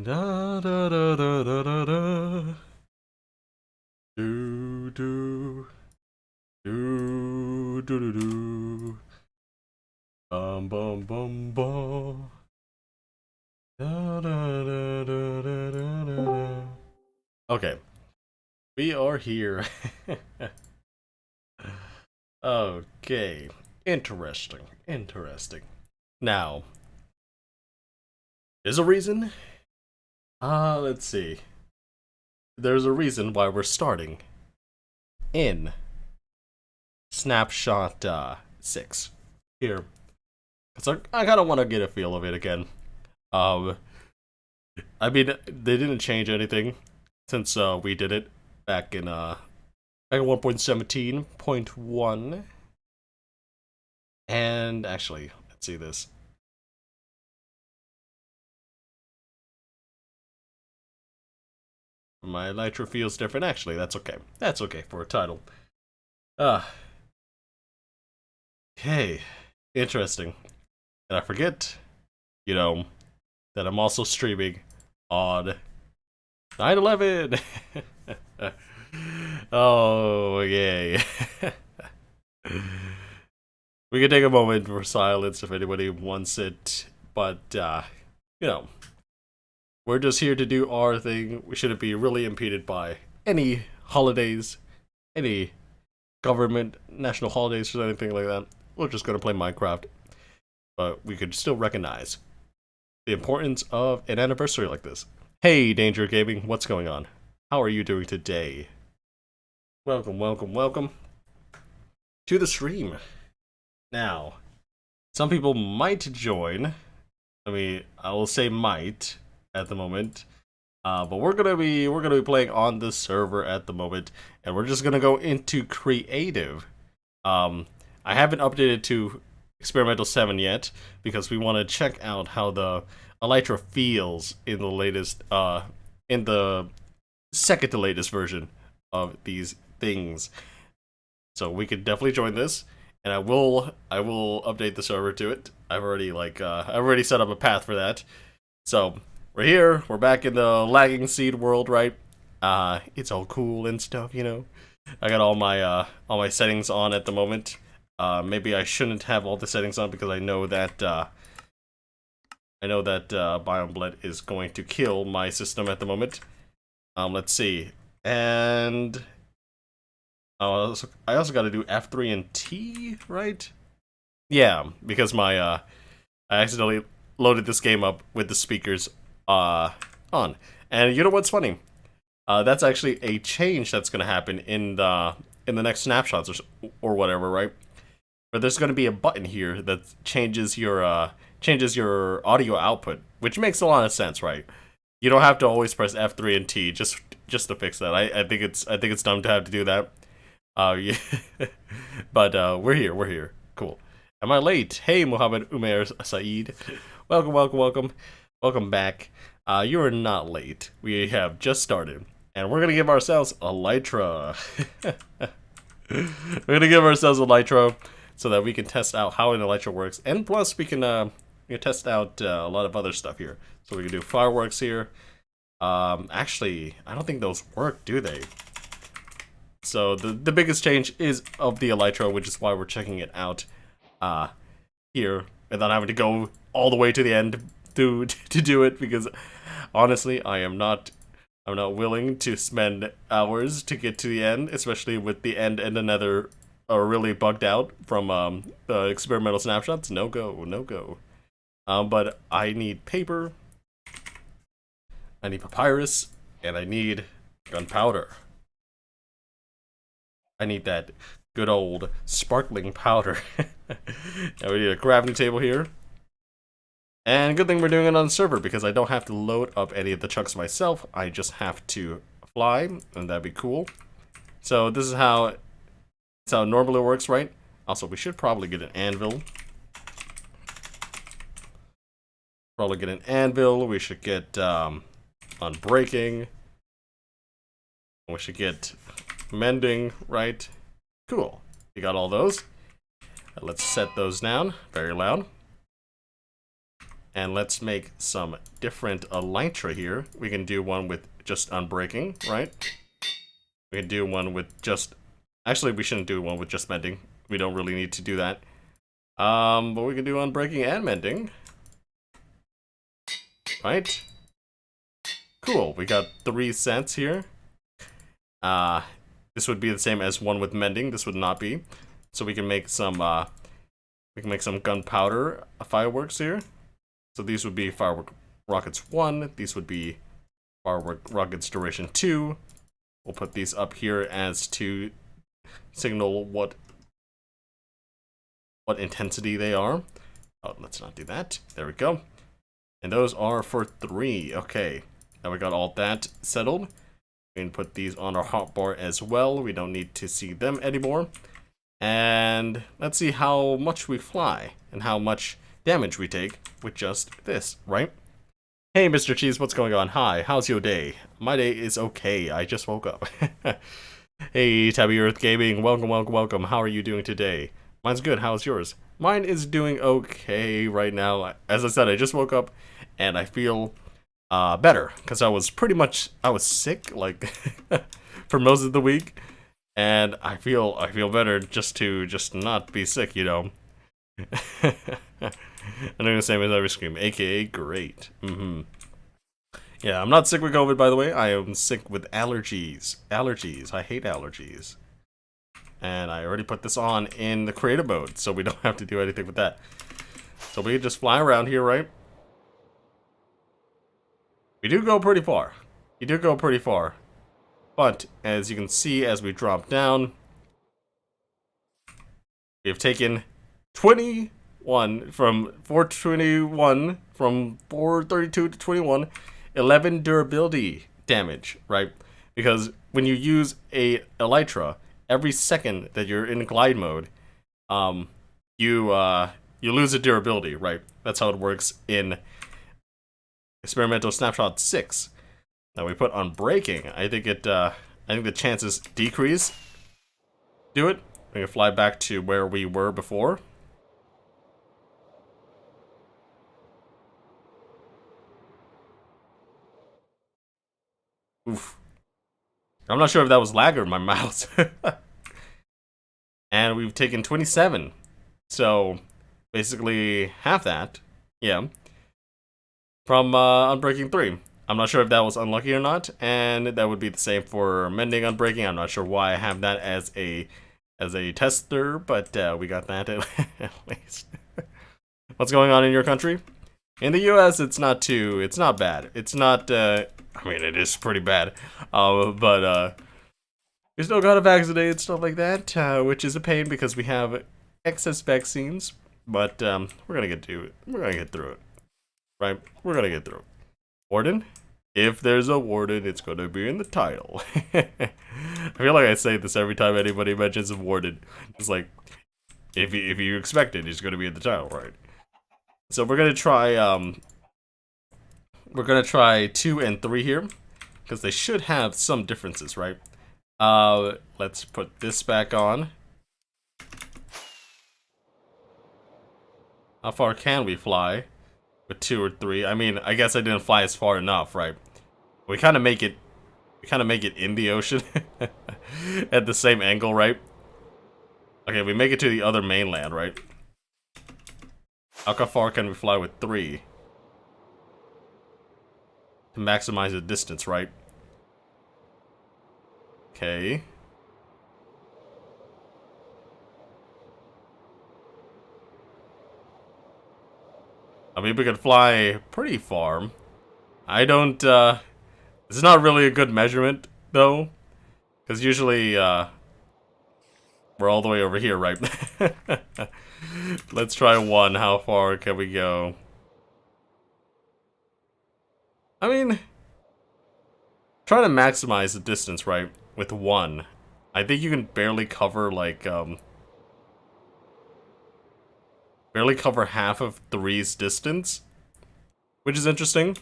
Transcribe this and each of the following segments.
Da da da da da da da. Do do do do do do. Bum bum bum bum. Da da da da da da da. Okay, we are here. Okay, interesting, interesting. Now, there's a reason. Let's see. There's a reason why we're starting in Snapshot 6 here. Cause I kind of want to get a feel of it again. Um, I mean, they didn't change anything since we did it back in 1.17.1. And actually, let's see this. My Elytra feels different. Actually, that's okay. That's okay for a title. Uh, okay. Interesting. And I forget, you know, that I'm also streaming on 9/11. Oh, yay. We can take a moment for silence if anybody wants it, but, you know, we're just here to do our thing. We shouldn't be really impeded by any holidays, any government, national holidays, or anything like that. We're just gonna play Minecraft, but we could still recognize the importance of an anniversary like this. Hey, Danger Gaming, what's going on? How are you doing today? Welcome, welcome, welcome to the stream. Now, some people might join. I will say might at the moment. But we're gonna be playing on this server at the moment, and we're just gonna go into creative. I haven't updated to experimental 7 yet because we want to check out how the Elytra feels in the latest in the second to latest version of these things. So we could definitely join this, and I will update the server to it. I've already set up a path for that. So we're here. We're back in the lagging seed world, right? It's all cool and stuff, you know. I got all my settings on at the moment. Maybe I shouldn't have all the settings on because I know that Biome Blend is going to kill my system at the moment. Let's see, and I also got to do F3 and T, right? Yeah, because I accidentally loaded this game up with the speakers on. And you know what's funny? That's actually a change that's going to happen in the next snapshots or whatever, right? But there's going to be a button here that changes your audio output, which makes a lot of sense, right? You don't have to always press F3 and T just to fix that. I think it's dumb to have to do that. Yeah. But we're here. Cool. Am I late? Hey, Muhammad Umair Saeed. Welcome back. You are not late. We have just started, and we're gonna give ourselves a Elytra. We're gonna give ourselves a Elytra so that we can test out how an Elytra works, and plus we can test out a lot of other stuff here. So we can do fireworks here. Actually, I don't think those work, do they? So the biggest change is of the Elytra, which is why we're checking it out here, without having to go all the way to the end to do it, because honestly, I'm not willing to spend hours to get to the end, especially with the end and another are really bugged out from the experimental snapshots. No go. But I need paper, I need papyrus, and I need gunpowder. I need that good old sparkling powder. Now we need a crafting table here. And good thing we're doing it on the server because I don't have to load up any of the chunks myself. I just have to fly, and that'd be cool. So this is how it normally works, right? Also, we should probably get an anvil. We should get unbreaking. We should get mending, right? Cool. We got all those. Let's set those down. Very loud. And let's make some different elytra here. We can do one with just unbreaking, right? We can do one with just... Actually, we shouldn't do one with just mending. We don't really need to do that. But we can do unbreaking and mending. Right? Cool, we got 3 cents here. This would be the same as one with mending. This would not be. So we can make some gunpowder fireworks here. So these would be firework rockets 1. These would be firework rockets duration 2. We'll put these up here as to signal what intensity they are. Oh, let's not do that. There we go. And those are for 3. Okay. Now we got all that settled. We can put these on our hotbar as well. We don't need to see them anymore. And let's see how much we fly and how much damage we take with just this, right? Hey, Mr. Cheese, what's going on? Hi, how's your day? My day is okay. I just woke up. Hey, Tabby Earth Gaming, welcome, welcome, welcome. How are you doing today? Mine's good. How's yours? Mine is doing okay right now. As I said, I just woke up and I feel better because I was sick like for most of the week, and I feel better just not be sick, you know. I'm doing the same as every scream, aka great. Yeah, I'm not sick with COVID, by the way. I am sick with allergies. Allergies. I hate allergies. And I already put this on in the creative mode, so we don't have to do anything with that. So we can just fly around here, right? We do go pretty far. You do go pretty far. But, as you can see, as we drop down, we have taken 21 from 421, from 432 to 21, 11 durability damage, right? Because when you use a Elytra, every second that you're in glide mode, you lose a durability, right? That's how it works in Experimental Snapshot 6. Now we put on braking. I think the chances decrease. Do it. We can fly back to where we were before. Oof. I'm not sure if that was lag or my mouse. And we've taken 27. So, basically half that. Yeah. From Unbreaking 3. I'm not sure if that was unlucky or not. And that would be the same for Mending Unbreaking. I'm not sure why I have that as a tester. But we got that at least. What's going on in your country? In the US, it's not bad. It's not, I mean, it is pretty bad. But we still gotta vaccinate and stuff like that, which is a pain because we have excess vaccines. But we're gonna get through it. Right? We're gonna get through it. Warden? If there's a warden, it's gonna be in the title. I feel like I say this every time anybody mentions a warden. It's like, if you expect it, it's gonna be in the title, right? So we're gonna try 2 and 3 here, because they should have some differences, right? Let's put this back on. How far can we fly with 2 or 3? I mean, I guess I didn't fly as far enough, right? We kind of make it in the ocean at the same angle, right? Okay, we make it to the other mainland, right? How far can we fly with 3? To maximize the distance, right? Okay. I mean, we could fly pretty far. I don't, this is not really a good measurement, though. Because usually, we're all the way over here, right? Let's try 1. How far can we go? I mean, try to maximize the distance, right? With 1. I think you can barely cover, like, barely cover half of 3's distance. Which is interesting.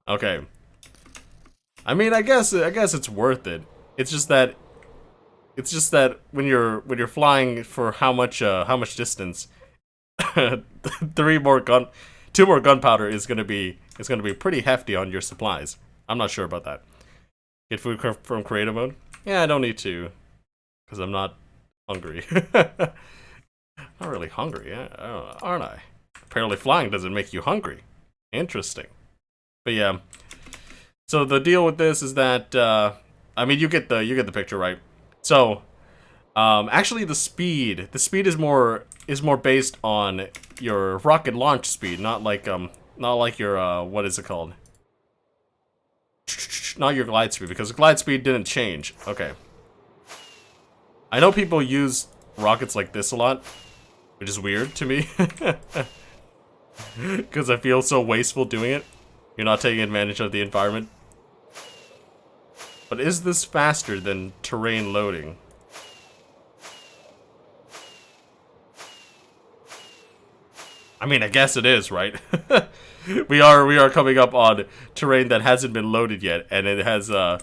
Okay. I mean, I guess it's worth it. It's just that when you're flying for how much distance, Three more gun, two more gunpowder is gonna be pretty hefty on your supplies. I'm not sure about that. Get food from creative mode? Yeah, I don't need to, because I'm not hungry. Not really hungry, aren't I? Apparently flying doesn't make you hungry. Interesting. But yeah. So the deal with this is that I mean you get the picture, right? So actually the speed is more based on your rocket launch speed, not like your what is it called? Not your glide speed, because glide speed didn't change. Okay. I know people use rockets like this a lot, which is weird to me. Because I feel so wasteful doing it. You're not taking advantage of the environment. But is this faster than terrain loading? I mean, I guess it is, right? we are coming up on terrain that hasn't been loaded yet, and it has I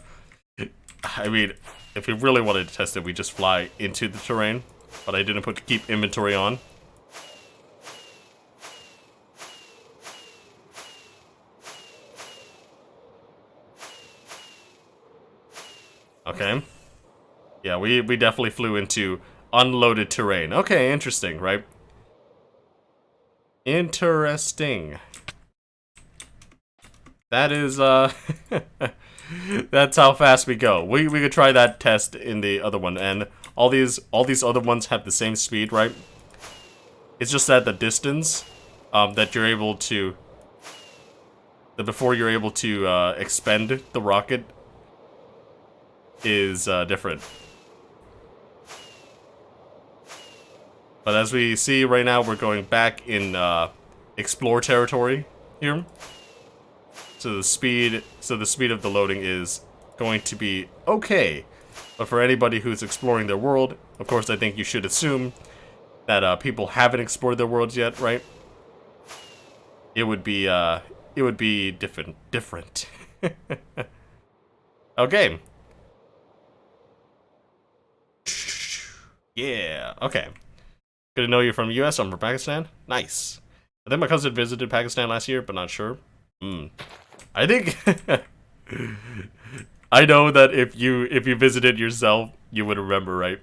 mean, if we really wanted to test it, we just fly into the terrain, but I didn't put keep inventory on. Okay. Yeah, we definitely flew into unloaded terrain. Okay, interesting, right? Interesting. That is, that's how fast we go. We could try that test in the other one, and all these other ones have the same speed, right? It's just that the distance, that you're able to, before you're able to expend the rocket is different. But as we see right now, we're going back in explore territory here. So the speed of the loading is going to be okay. But for anybody who's exploring their world, of course, I think you should assume that people haven't explored their worlds yet, right? It would be different. Okay. Yeah. Okay. Good to know you're from US. I'm from Pakistan. Nice. I think my cousin visited Pakistan last year, but not sure. I think I know that if you visited yourself, you would remember, right?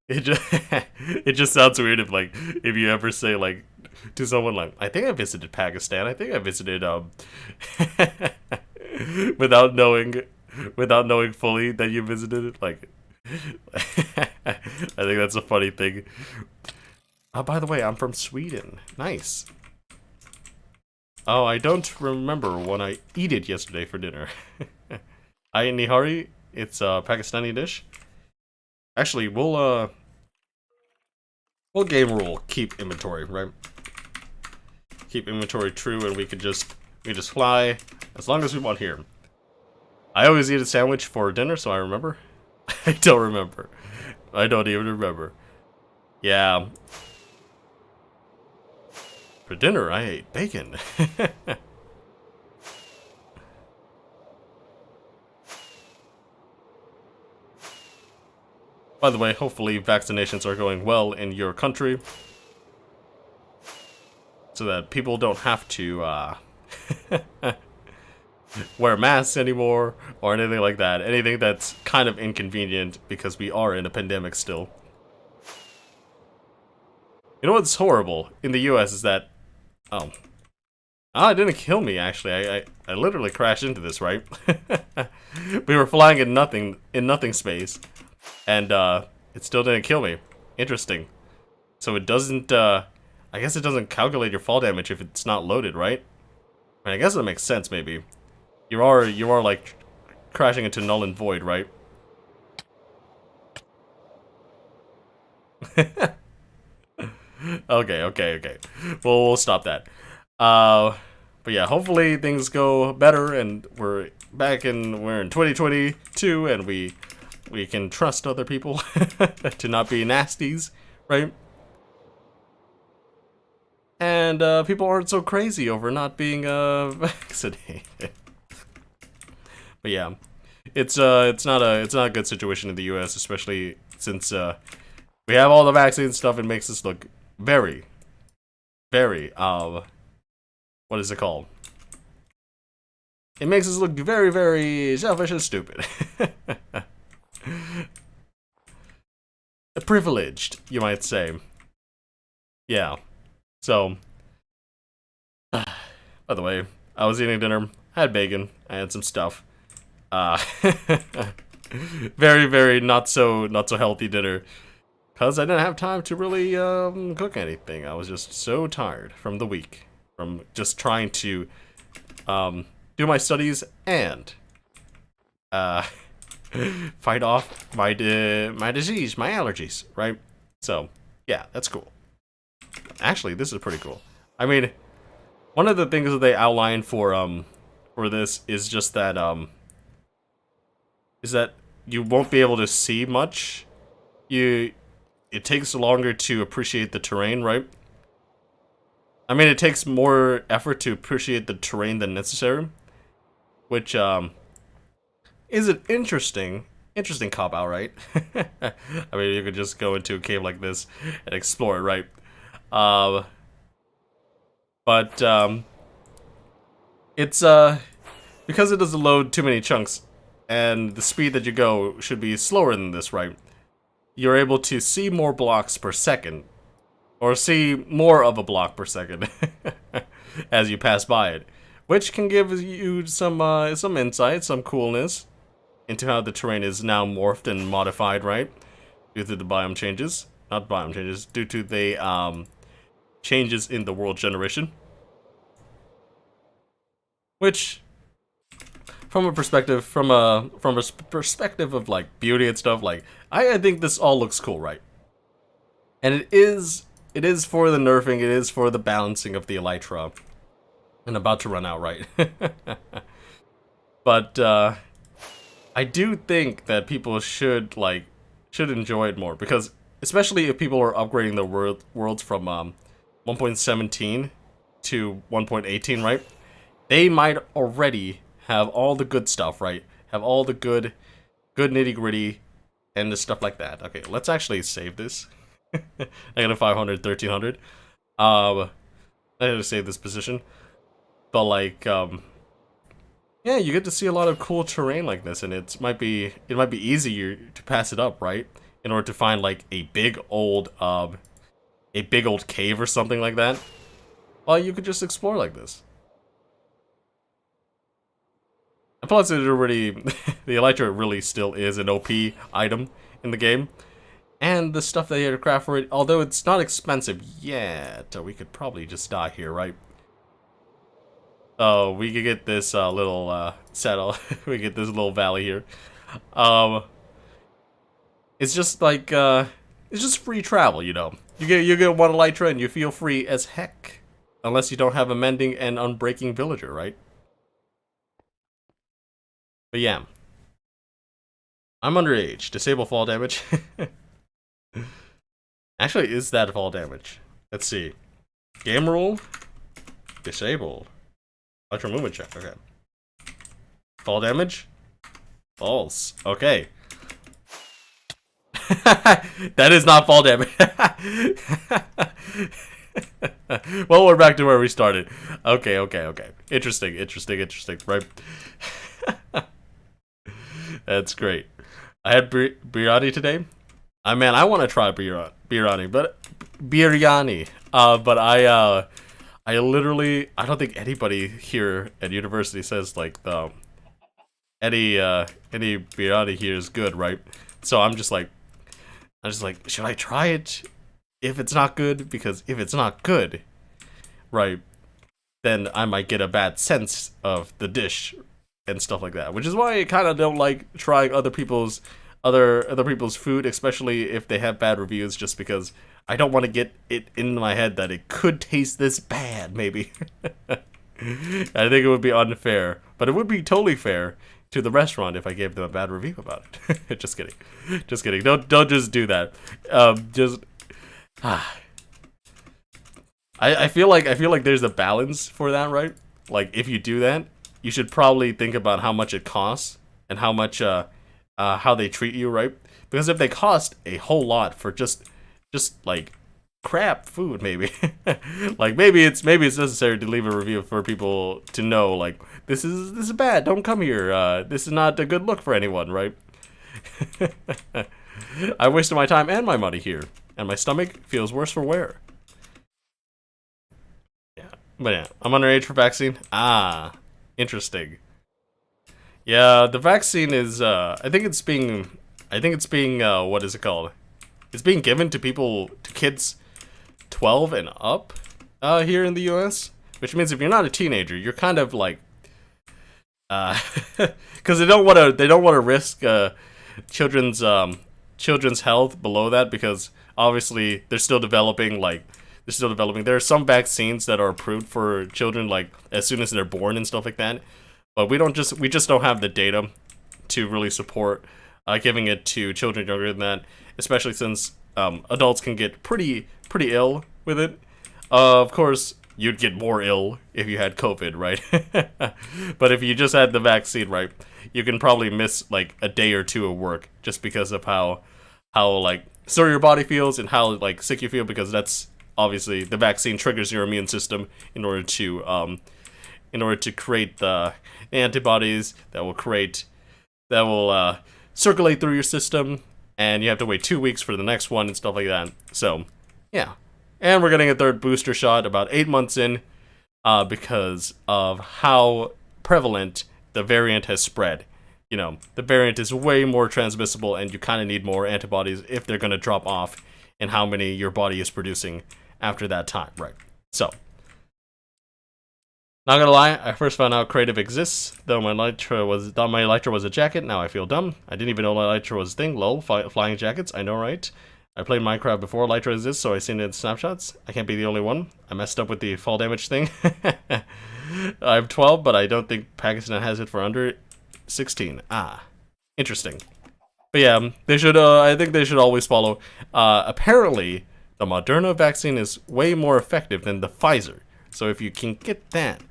It just it just sounds weird if you ever say like to someone like, I think I visited Pakistan. I think I visited without knowing fully that you visited it. Like I think that's a funny thing. Oh, by the way, I'm from Sweden. Nice. Oh, I don't remember when I eat it yesterday for dinner. Ayin nihari. It's a Pakistani dish. Actually, we'll game rule keep inventory, right? Keep inventory true, and we just fly as long as we want here. I always eat a sandwich for dinner, so I remember. I don't remember. I don't even remember. Yeah. For dinner, I ate bacon. By the way, hopefully vaccinations are going well in your country, so that people don't have to wear masks anymore or anything like that. Anything that's kind of inconvenient because we are in a pandemic still. You know what's horrible in the US is that it didn't kill me, actually. I literally crashed into this, right? We were flying in nothing space, and it still didn't kill me. Interesting. So it doesn't, I guess it doesn't calculate your fall damage if it's not loaded, right? I mean, I guess that makes sense, maybe. You are like crashing into null and void, right? Okay. Well, we'll stop that. But yeah, hopefully things go better, and we're in 2022, and we can trust other people to not be nasties, right? And people aren't so crazy over not being vaccinated. But yeah, it's not a good situation in the U.S., especially since we have all the vaccine stuff. It makes us look very, very, what is it called? It makes us look very, very selfish and stupid. Privileged, you might say. Yeah. So, by the way, I was eating dinner, I had bacon, I had some stuff. Very, very not so healthy dinner. Because I didn't have time to really cook anything. I was just so tired from the week. From just trying to do my studies and fight off my disease, my allergies, right? So, yeah, that's cool. Actually, this is pretty cool. I mean, one of the things that they outlined for this is just that you won't be able to see much. It takes longer to appreciate the terrain, right? I mean, it takes more effort to appreciate the terrain than necessary, which is an interesting cop-out, right? I mean, you could just go into a cave like this and explore it, right? But it's because it doesn't load too many chunks, and the speed that you go should be slower than this, right? You're able to see more blocks per second, or see more of a block per second as you pass by it, which can give you some insight, some coolness into how the terrain is now morphed and modified, right? Due to the biome changes, not biome changes, due to the changes in the world generation, which, from a perspective of like beauty and stuff, like I think this all looks cool, right? And it is for the nerfing, it is for the balancing of the Elytra. And about to run out, right? But I do think that people should enjoy it more, because especially if people are upgrading the worlds from 1.17 to 1.18, right? They might already have all the good stuff, right? Have all the good nitty-gritty and the stuff like that. Okay, let's actually save this. I got a 500, 1300. I gotta save this position. But like, yeah, you get to see a lot of cool terrain like this, and it might be easier to pass it up, right? In order to find like a big old cave or something like that. Well, you could just explore like this. And plus, it already the Elytra really still is an OP item in the game. And the stuff that you have to craft for it, although it's not expensive yet, we could probably just die here, right? Oh, we could get this little saddle. We get this little valley here. It's just like it's just free travel, you know. You get one Elytra and you feel free as heck, unless you don't have a mending and unbreaking villager, right? But yeah, I'm underage. Disable fall damage. Actually, is that fall damage? Let's see. Game rule. Disabled. Electro movement check. Okay. Fall damage. False. Okay. That is not fall damage. Well, we're back to where we started. Okay. Interesting. Right. That's great. I had biryani today. Man, I want to try biryani, but I literally, I don't think anybody here at university says like any biryani here is good, right? So I'm just like, should I try it if it's not good? Because if it's not good, right, then I might get a bad sense of the dish and stuff like that. Which is why I kind of don't like trying other people's food, especially if they have bad reviews, just because I don't want to get it in my head that it could taste this bad, maybe. I think it would be unfair, but it would be totally fair to the restaurant if I gave them a bad review about it. Just kidding. Don't just do that. I feel like there's a balance for that, right? Like if you do that, you should probably think about how much it costs and how much how they treat you, right? Because if they cost a whole lot for just like crap food, maybe. Like maybe it's necessary to leave a review for people to know, like, this is bad, don't come here, this is not a good look for anyone, right? I wasted my time and my money here, and my stomach feels worse for wear. Yeah, but yeah, I'm underage for vaccine. Ah, interesting. Yeah, the vaccine is, I think it's being, what is it called? It's being given to kids 12 and up, here in the US. Which means if you're not a teenager, you're kind of like, because they don't want to risk, children's health below that, because obviously they're still developing, there are some vaccines that are approved for children, like, as soon as they're born and stuff like that. But we just don't have the data to really support giving it to children younger than that, especially since adults can get pretty ill with it. Of course, you'd get more ill if you had COVID, right? But if you just had the vaccine, right, you can probably miss like a day or two of work just because of how like sore your body feels and how like sick you feel, because that's obviously the vaccine triggers your immune system in order to create the antibodies that will circulate through your system, and you have to wait 2 weeks for the next one and stuff like that. So, yeah. And we're getting a third booster shot about 8 months in, because of how prevalent the variant has spread. You know, the variant is way more transmissible, and you kind of need more antibodies if they're going to drop off, and how many your body is producing after that time, right? So, not gonna lie, I first found out Creative exists, thought my Elytra was a jacket. Now I feel dumb. I didn't even know Elytra was a thing. Lol, flying jackets, I know, right? I played Minecraft before Elytra exists, so I seen it in snapshots. I can't be the only one. I messed up with the fall damage thing. I'm 12, but I don't think Pakistan has it for under 16. Ah, interesting. But yeah, they should. I think they should always follow. Apparently, the Moderna vaccine is way more effective than the Pfizer. So if you can get that.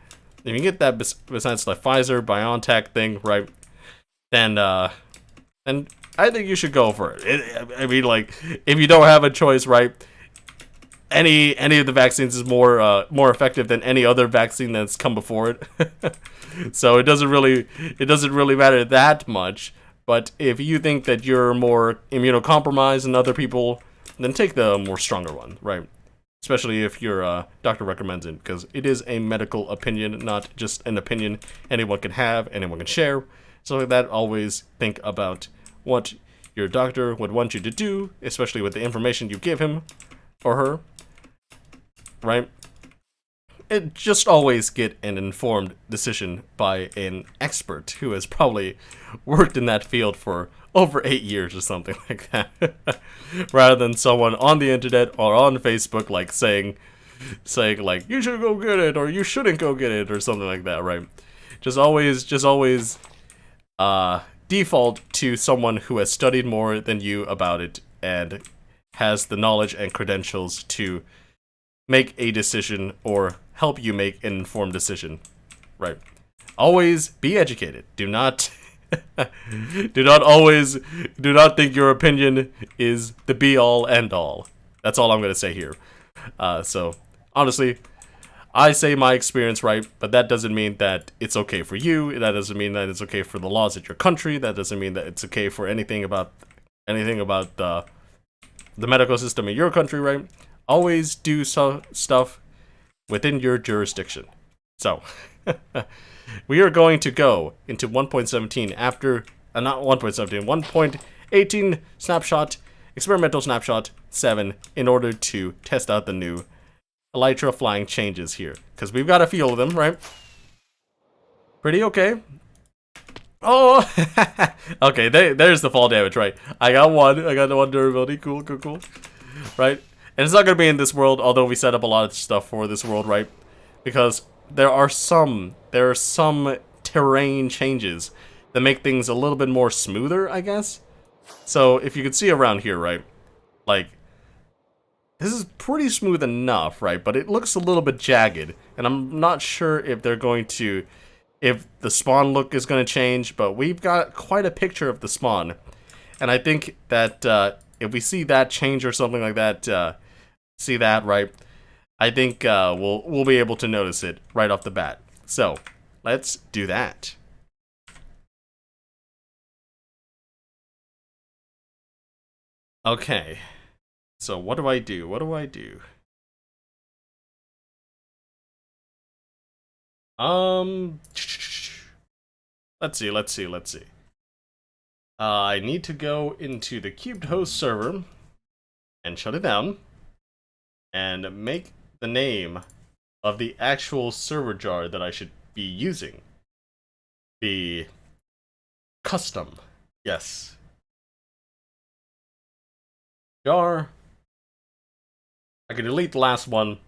If you get that besides the Pfizer BioNTech thing, right, then I think you should go for it. I mean, like, if you don't have a choice, right, any of the vaccines is more effective than any other vaccine that's come before it. So it doesn't really matter that much. But if you think that you're more immunocompromised than other people, then take the more stronger one, right? Especially if your doctor recommends it, because it is a medical opinion, not just an opinion anyone can have, anyone can share. So like that, always think about what your doctor would want you to do, especially with the information you give him or her, right? And just always get an informed decision by an expert who has probably worked in that field for over 8 years or something like that, rather than someone on the internet or on Facebook like saying like, you should go get it or you shouldn't go get it or something like that, right? Just always default to someone who has studied more than you about it and has the knowledge and credentials to make a decision or help you make an informed decision, right? Always be educated. Do not think your opinion is the be-all, end-all. That's all I'm going to say here. So, honestly, I say my experience, right, but that doesn't mean that it's okay for you. That doesn't mean that it's okay for the laws at your country. That doesn't mean that it's okay for anything about the medical system in your country, right? Always do stuff within your jurisdiction. So, we are going to go into 1.17 after, not 1.17, 1.18 snapshot, experimental snapshot 7, in order to test out the new Elytra flying changes here. Because we've got a few of them, right? Pretty okay. Oh, okay, there's the fall damage, right? I got the one durability, cool. Right? And it's not going to be in this world, although we set up a lot of stuff for this world, right? Because there are some terrain changes that make things a little bit more smoother, I guess. So if you can see around here, right, like, this is pretty smooth enough, right, but it looks a little bit jagged, and I'm not sure if if the spawn look is going to change, but we've got quite a picture of the spawn, and I think that if we see that change or something like that, See that, right? I think we'll be able to notice it right off the bat. So let's do that. Okay. So what do I do? What do I do? Let's see, let's see, let's see. I need to go into the cubed host server and shut it down and make the name of the actual server jar that I should be using be custom. Yes. Jar. I can delete the last one.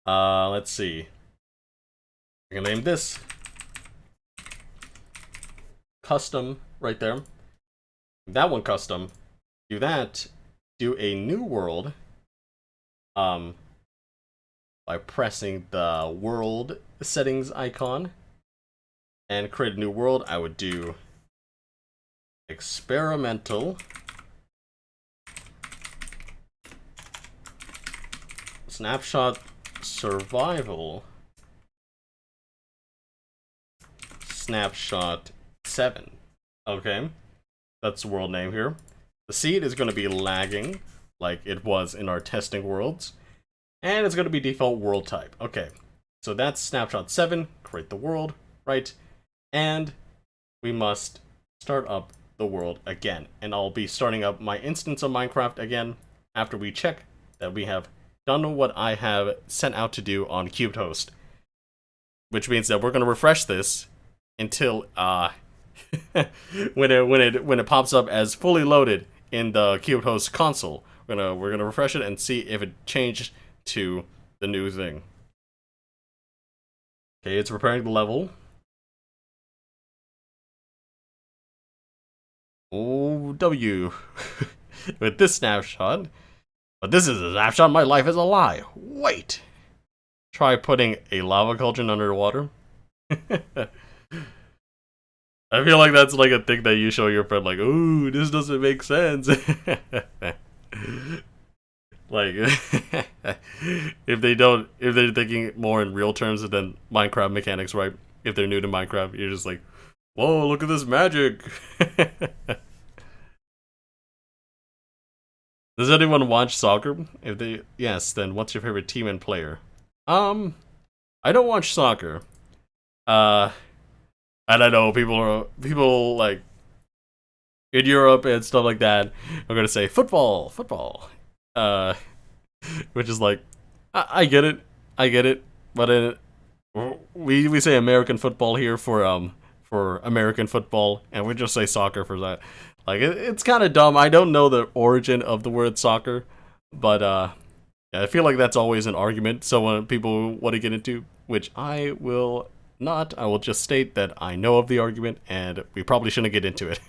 Let's see. I can name this custom right there. That one custom. Do that. Do a new world. By pressing the world settings icon and create a new world, I would do experimental snapshot survival snapshot 7. Okay, that's the world name here. The seed is going to be lagging like it was in our testing worlds, and it's going to be default world type. Okay, so that's snapshot 7. Create the world, right? And we must start up the world again, and I'll be starting up my instance of Minecraft again after we check that we have done what I have sent out to do on cubed host, which means that we're going to refresh this until when it pops up as fully loaded in the cubed host console. We're gonna refresh it and see if it changed to the new thing. Okay, it's preparing the level. Oh, W. With this snapshot. But this is a snapshot, my life is a lie. Wait. Try putting a lava cauldron underwater. I feel like that's like a thing that you show your friend, like, ooh, this doesn't make sense. Like, if they're thinking more in real terms than Minecraft mechanics, right? If they're new to Minecraft, you're just like, whoa, look at this magic. Does anyone watch soccer? Yes, then what's your favorite team and player? I don't watch soccer. And I know people like in Europe and stuff like that are gonna say football. Which is like, I get it, but we say American football here for American football, and we just say soccer for that. Like it's kind of dumb. I don't know the origin of the word soccer, but yeah, I feel like that's always an argument. So when people want to get into, which I will not, I will just state that I know of the argument, and we probably shouldn't get into it.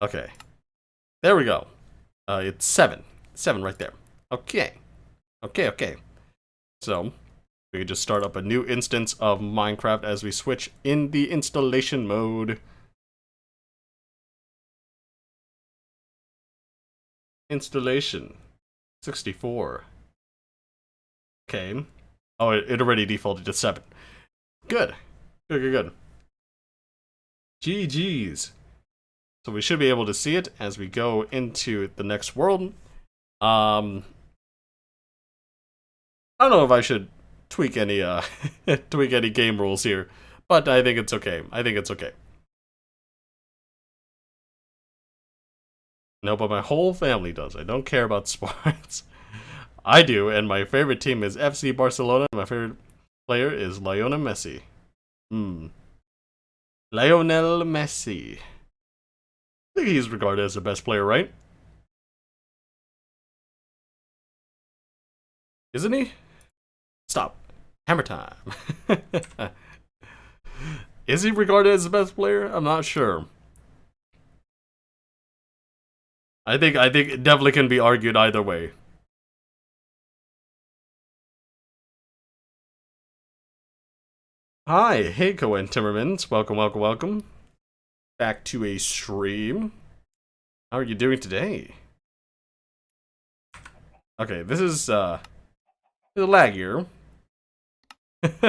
Okay, there we go. It's 7 right there. Okay. So we can just start up a new instance of Minecraft as we switch in the installation mode. Installation 64. Okay. Oh, it already defaulted to 7. Good. GG's. So we should be able to see it as we go into the next world. I don't know if I should tweak any tweak any game rules here, but I think it's okay. No, but my whole family does. I don't care about sports. I do, and my favorite team is FC Barcelona. My favorite player is Lionel Messi. Lionel Messi. I think he's regarded as the best player, right? Isn't he? Stop. Hammer time. Is he regarded as the best player? I'm not sure. I think it definitely can be argued either way. Hi, Heiko and Timmermans. Welcome. Back to a stream. How are you doing today? Okay, this is a laggier. And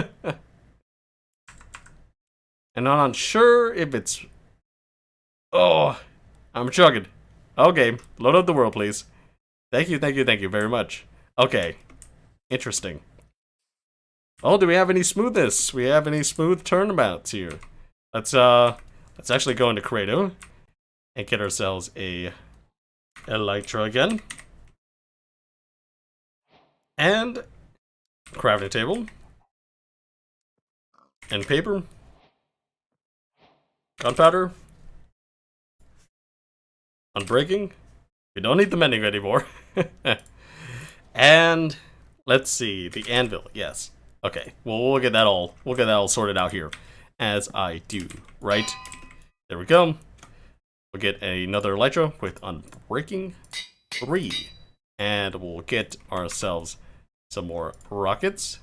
I'm not sure if it's... Oh, I'm chugging. Okay, load up the world, please. Thank you very much. Okay, interesting. Oh, do we have any smoothness? We have any smooth turnabouts here? Let's actually go into Credo and get ourselves a Elytra again. And crafting table. And paper. Gunpowder. Unbreaking. We don't need the mending anymore. And let's see, the anvil. Yes. Okay. Well, we'll get that all sorted out here, as I do. Right. There we go. We'll get another Elytra with Unbreaking 3, and we'll get ourselves some more rockets.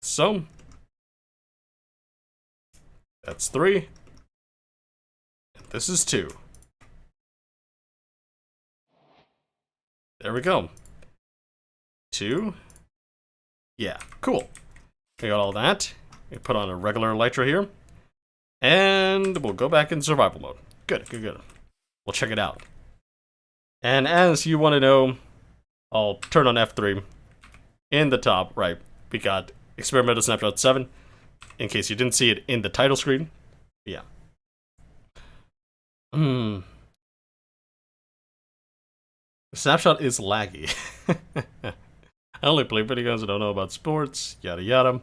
So that's 3. And this is 2. There we go. 2. Yeah, cool. We got all that. We put on a regular Elytra here. And we'll go back in survival mode. Good. We'll check it out. And as you want to know, I'll turn on F3. In the top right, we got Experimental Snapshot 7. In case you didn't see it in the title screen. Yeah. The snapshot is laggy. I only play video games, I don't know about sports, yada yada.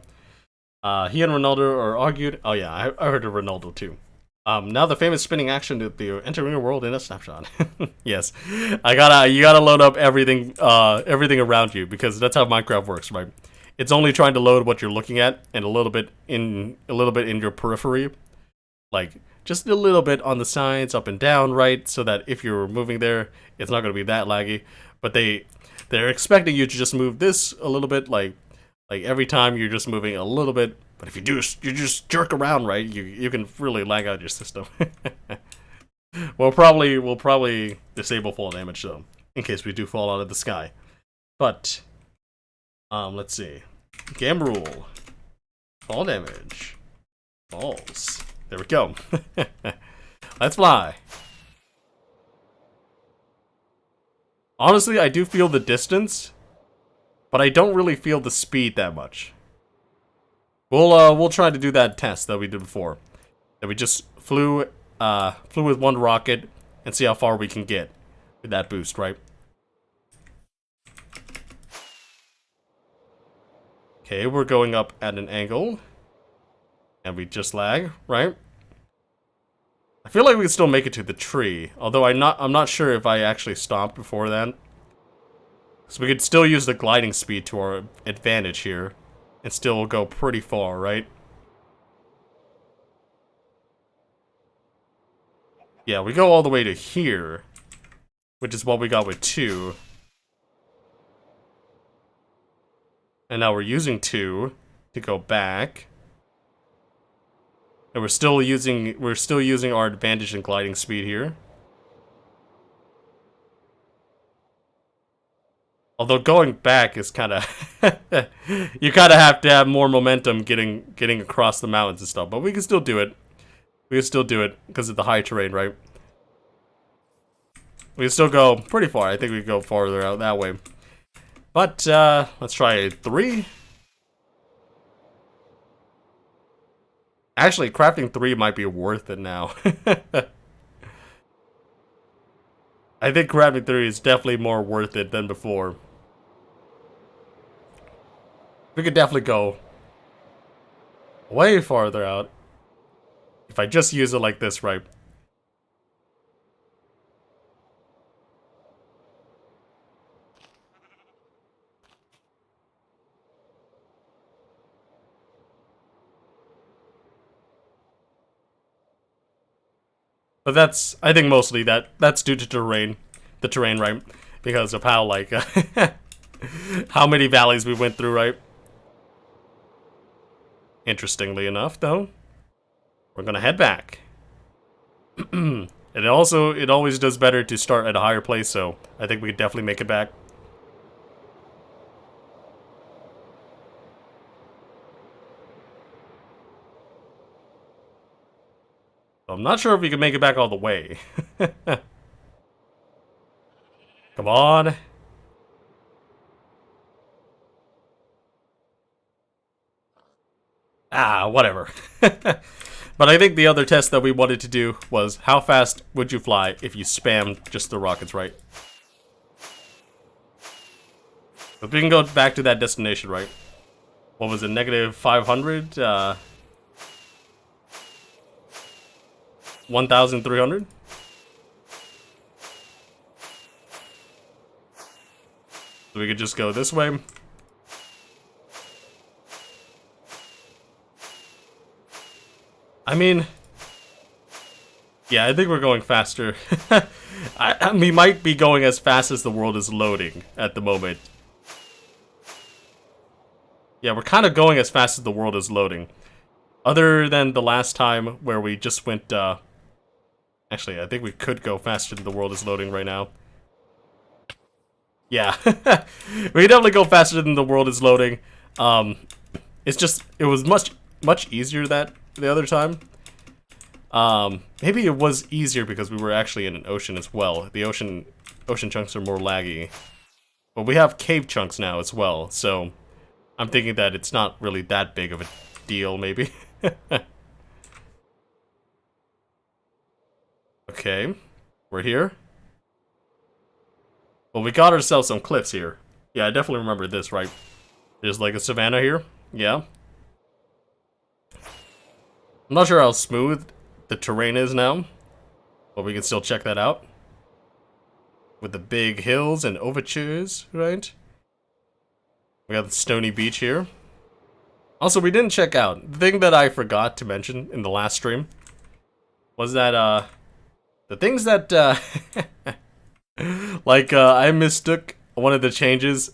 He and Ronaldo are argued. Oh yeah, I heard of Ronaldo too. Now the famous spinning action to the entering a world in a snapshot. Yes, you gotta load up everything around you, because that's how Minecraft works, right? It's only trying to load what you're looking at, and a little bit in your periphery, like just a little bit on the sides, up and down, right? So that if you're moving there, it's not gonna be that laggy. But they're expecting you to just move this a little bit, like every time you're just moving a little bit. But if you just jerk around, right, you can really lag out your system. we'll probably disable fall damage though, in case we do fall out of the sky. But let's see. Game rule. Fall damage. Falls. There we go. Let's fly. Honestly, I do feel the distance, but I don't really feel the speed that much. We'll try to do that test that we did before. That we just flew with one rocket and see how far we can get with that boost, right? Okay, we're going up at an angle. And we just lag, right? I feel like we can still make it to the tree, although I'm not sure if I actually stopped before that. So we could still use the gliding speed to our advantage here, and still go pretty far, right? Yeah, we go all the way to here, which is what we got with 2. And now we're using 2 to go back. And we're still using our advantage in gliding speed here. Although going back is kind of you kind of have to have more momentum getting across the mountains and stuff, but we can still do it. We can still do it because of the high terrain, right? We can still go pretty far. I think we can go farther out that way. But let's try 3. Actually, crafting 3 might be worth it now. I think crafting 3 is definitely more worth it than before. We could definitely go way farther out if I just use it like this, right? But I think mostly that's due to the terrain, right? Because of how, like, how many valleys we went through, right? Interestingly enough, though, we're gonna head back. And also, it always does better to start at a higher place, so I think we could definitely make it back. I'm not sure if we can make it back all the way. Come on. Ah, whatever. But I think the other test that we wanted to do was how fast would you fly if you spammed just the rockets, right? But we can go back to that destination, right? What was it, negative 500? 1,300? So we could just go this way. I mean, yeah, I think we're going faster. We might be going as fast as the world is loading at the moment. Yeah, we're kind of going as fast as the world is loading. Other than the last time where we just went, actually, I think we could go faster than the world is loading right now. Yeah, we definitely go faster than the world is loading. It's just, it was much easier that the other time. Maybe it was easier because we were actually in an ocean as well. The ocean chunks are more laggy. But we have cave chunks now as well, so I'm thinking that it's not really that big of a deal, maybe. Okay, we're here. Well, we got ourselves some cliffs here. Yeah, I definitely remember this, right? There's like a savanna here. Yeah. I'm not sure how smooth the terrain is now, but we can still check that out. With the big hills and overtures, right? We got the stony beach here. Also, we didn't check out, the thing that I forgot to mention in the last stream was that, the things that, like, I mistook one of the changes,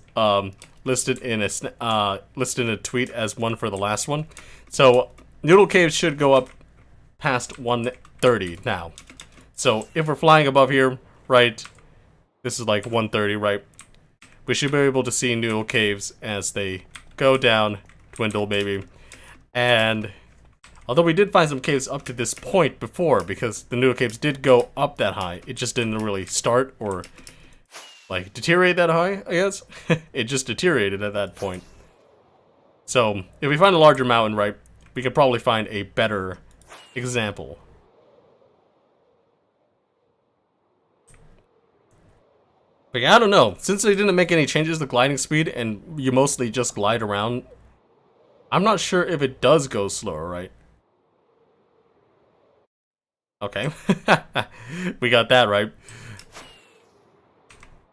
listed in a tweet as one for the last one. So, Noodle Caves should go up past 130 now. So, if we're flying above here, right, this is like 130, right? We should be able to see Noodle Caves as they go down, dwindle maybe. And although we did find some caves up to this point before, because the Noodle Caves did go up that high, it just didn't really start or like deteriorate that high, I guess. It just deteriorated at that point. So if we find a larger mountain, right, we could probably find a better example. But yeah, I don't know. Since they didn't make any changes to gliding speed and you mostly just glide around, I'm not sure if it does go slower, right? Okay. We got that right.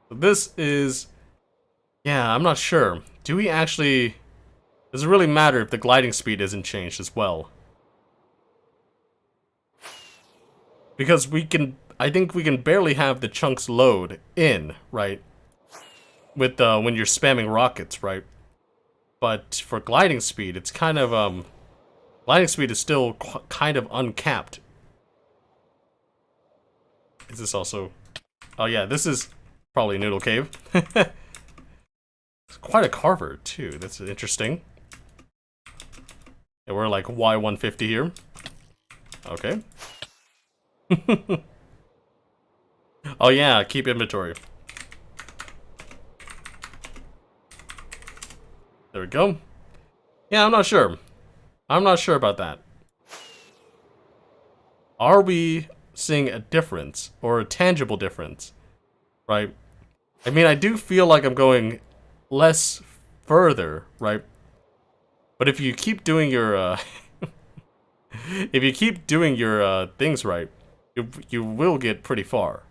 This is... yeah, I'm not sure. Do we actually... does it really matter if the gliding speed isn't changed as well? Because we can... I think we can barely have the chunks load in, right? With, when you're spamming rockets, right? But for gliding speed, it's kind of, gliding speed is still kind of uncapped. Is this also... oh yeah, this is probably Noodle Cave. It's quite a carver, too. That's interesting. Yeah, we're like Y150 here. Okay. Oh yeah, keep inventory. There we go. Yeah, I'm not sure. I'm not sure about that. Are we seeing a difference, or a tangible difference, right? I mean, I do feel like I'm going less further, right? But if you keep doing your, if you keep doing your things right, you will get pretty far.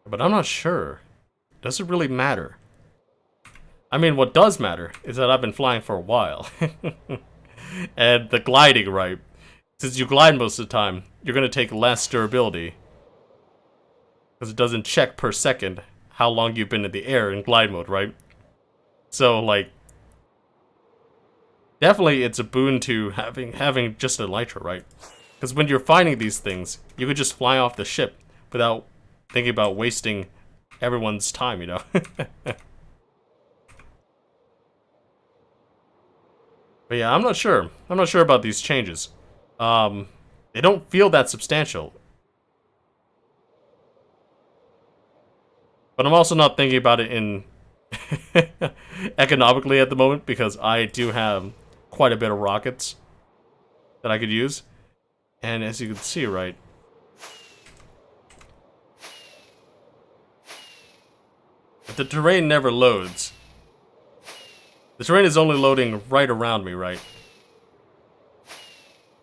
But I'm not sure. Does it really matter? I mean, what does matter is that I've been flying for a while. And the gliding, right? Since you glide most of the time, you're going to take less durability. Because it doesn't check per second how long you've been in the air in glide mode, right? So, like, definitely it's a boon to having just an Elytra, right? Because when you're fighting these things, you could just fly off the ship without thinking about wasting everyone's time, you know? But yeah, I'm not sure. I'm not sure about these changes. They don't feel that substantial. But I'm also not thinking about it in economically at the moment, because I do have quite a bit of rockets that I could use. And as you can see, right, if the terrain never loads, the terrain is only loading right around me, right?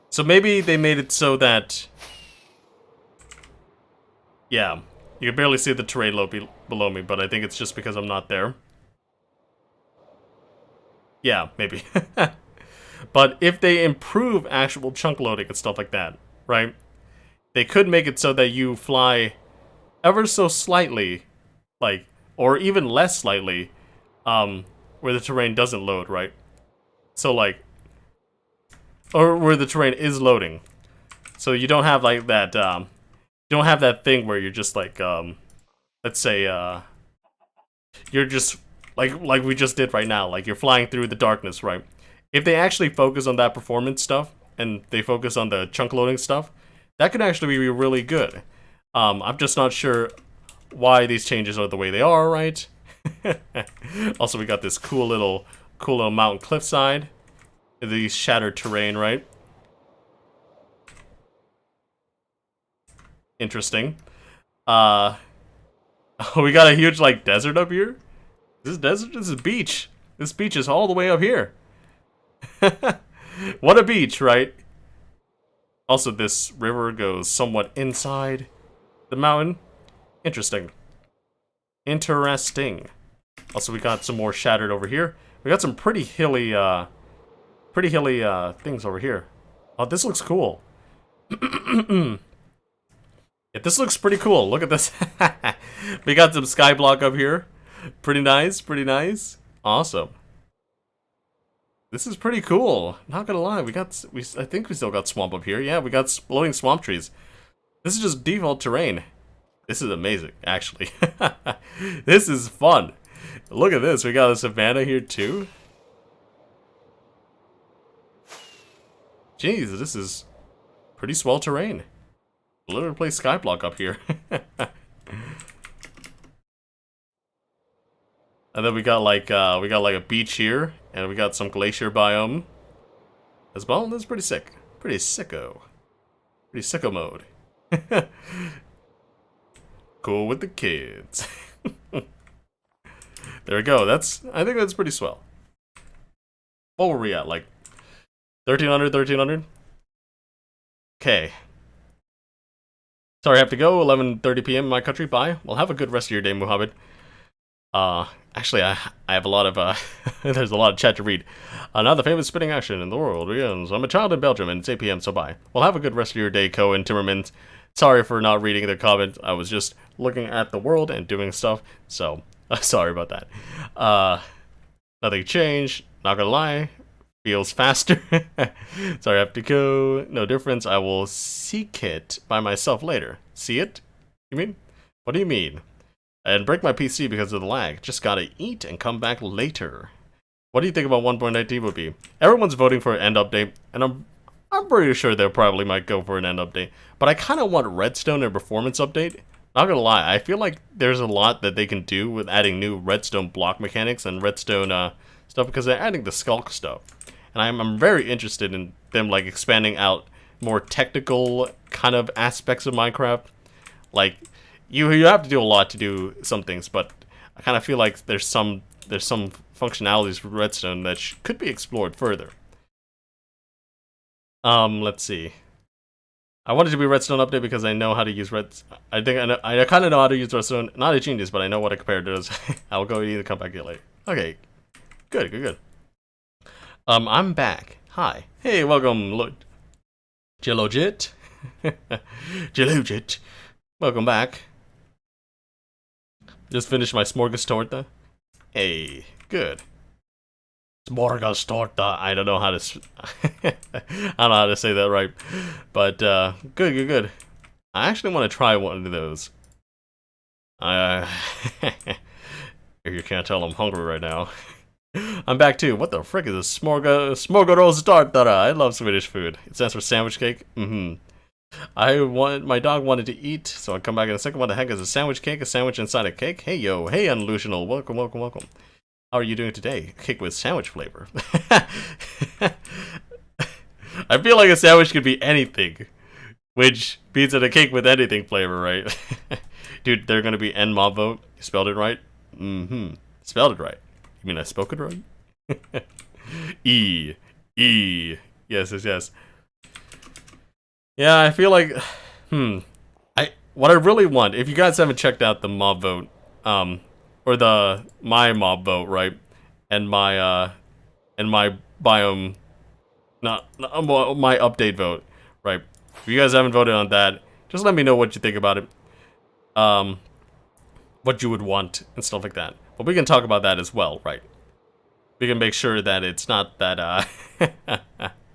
So maybe they made it so that, yeah, you can barely see the terrain below me, but I think it's just because I'm not there. Yeah, maybe. But if they improve actual chunk loading and stuff like that, right? They could make it so that you fly ever so slightly, like, or even less slightly, where the terrain doesn't load, right? So, like, or where the terrain is loading. So you don't have, like, that, you don't have that thing where you're just, like, let's say, you're just, like we just did right now, like, you're flying through the darkness, right? If they actually focus on that performance stuff, and they focus on the chunk loading stuff, that could actually be really good. I'm just not sure why these changes are the way they are, right? Also, we got this cool little mountain cliffside, these shattered terrain, right? Interesting. We got a huge, like, desert up here. This desert, this is beach. This beach is all the way up here. What a beach, right? Also, this river goes somewhat inside the mountain. Interesting. Interesting. Also, we got some more shattered over here. We got some pretty hilly things over here. Oh, this looks cool. Yeah, this looks pretty cool. Look at this. We got some sky block up here. Pretty nice, pretty nice. Awesome. This is pretty cool. Not gonna lie, I think we still got swamp up here. Yeah, we got floating swamp trees. This is just default terrain. This is amazing, actually. This is fun. Look at this. We got a savanna here too. Jeez, this is pretty swell terrain. Literally play skyblock up here. And then we got like a beach here, and we got some glacier biome as well. That's pretty sick. Pretty sicko. Pretty sicko mode. Cool with the kids. There we go. I think that's pretty swell. What were we at? Like 1300, 1300? Okay. Sorry, I have to go. 11:30 p.m. in my country. Bye. Well, have a good rest of your day, Muhammad. Actually, I have a lot of, there's a lot of chat to read. Now the famous spinning action in the world begins. I'm a child in Belgium, and it's 8 p.m., so bye. Well, have a good rest of your day, Co and Timmermans. Sorry for not reading the comments. I was just looking at the world and doing stuff, so sorry about that. Nothing changed. Not gonna lie. Feels faster. Sorry, I have to go. No difference. I will seek it by myself later. See it? You mean? What do you mean? And break my PC because of the lag. Just gotta eat and come back later. What do you think about 1.19 would be? Everyone's voting for an end update, and I'm pretty sure they probably might go for an end update. But I kind of want redstone and performance update. Not gonna lie, I feel like there's a lot that they can do with adding new redstone block mechanics and redstone stuff, because they're adding the skulk stuff. And I'm very interested in them, like, expanding out more technical kind of aspects of Minecraft. Like, you have to do a lot to do some things, but I kind of feel like there's some functionalities for redstone that could be explored further. Let's see. I wanted to be redstone update because I know how to use I kind of know how to use redstone. Not a genius, but I know what a comparator does. I'll go either come back here later. Okay, good. I'm back. Hi. Hey, welcome, Jillogit. Jillogit. Welcome back. Just finished my smorgastorta. Hey, good. Smorgastorta. I don't know how to. I don't know how to say that right, but good. I actually want to try one of those. If you can't tell, I'm hungry right now. I'm back too. What the frick is this? Smorgastorta. I love Swedish food. It stands for sandwich cake. My dog wanted to eat, so I'll come back in a second. What the heck is a sandwich cake? A sandwich inside a cake? Hey yo, hey Unlusional. Welcome. How are you doing today? Cake with sandwich flavor. I feel like a sandwich could be anything, which means that a cake with anything flavor, right? Dude, they're gonna be N mob vote. You spelled it right? Spelled it right. You mean I spoke it right? E. Yes. Yeah, I feel like, what I really want, if you guys haven't checked out the mob vote, or my mob vote, right, and my biome, my update vote, right, if you guys haven't voted on that, just let me know what you think about it, what you would want, and stuff like that, but we can talk about that as well, right, we can make sure that it's not that,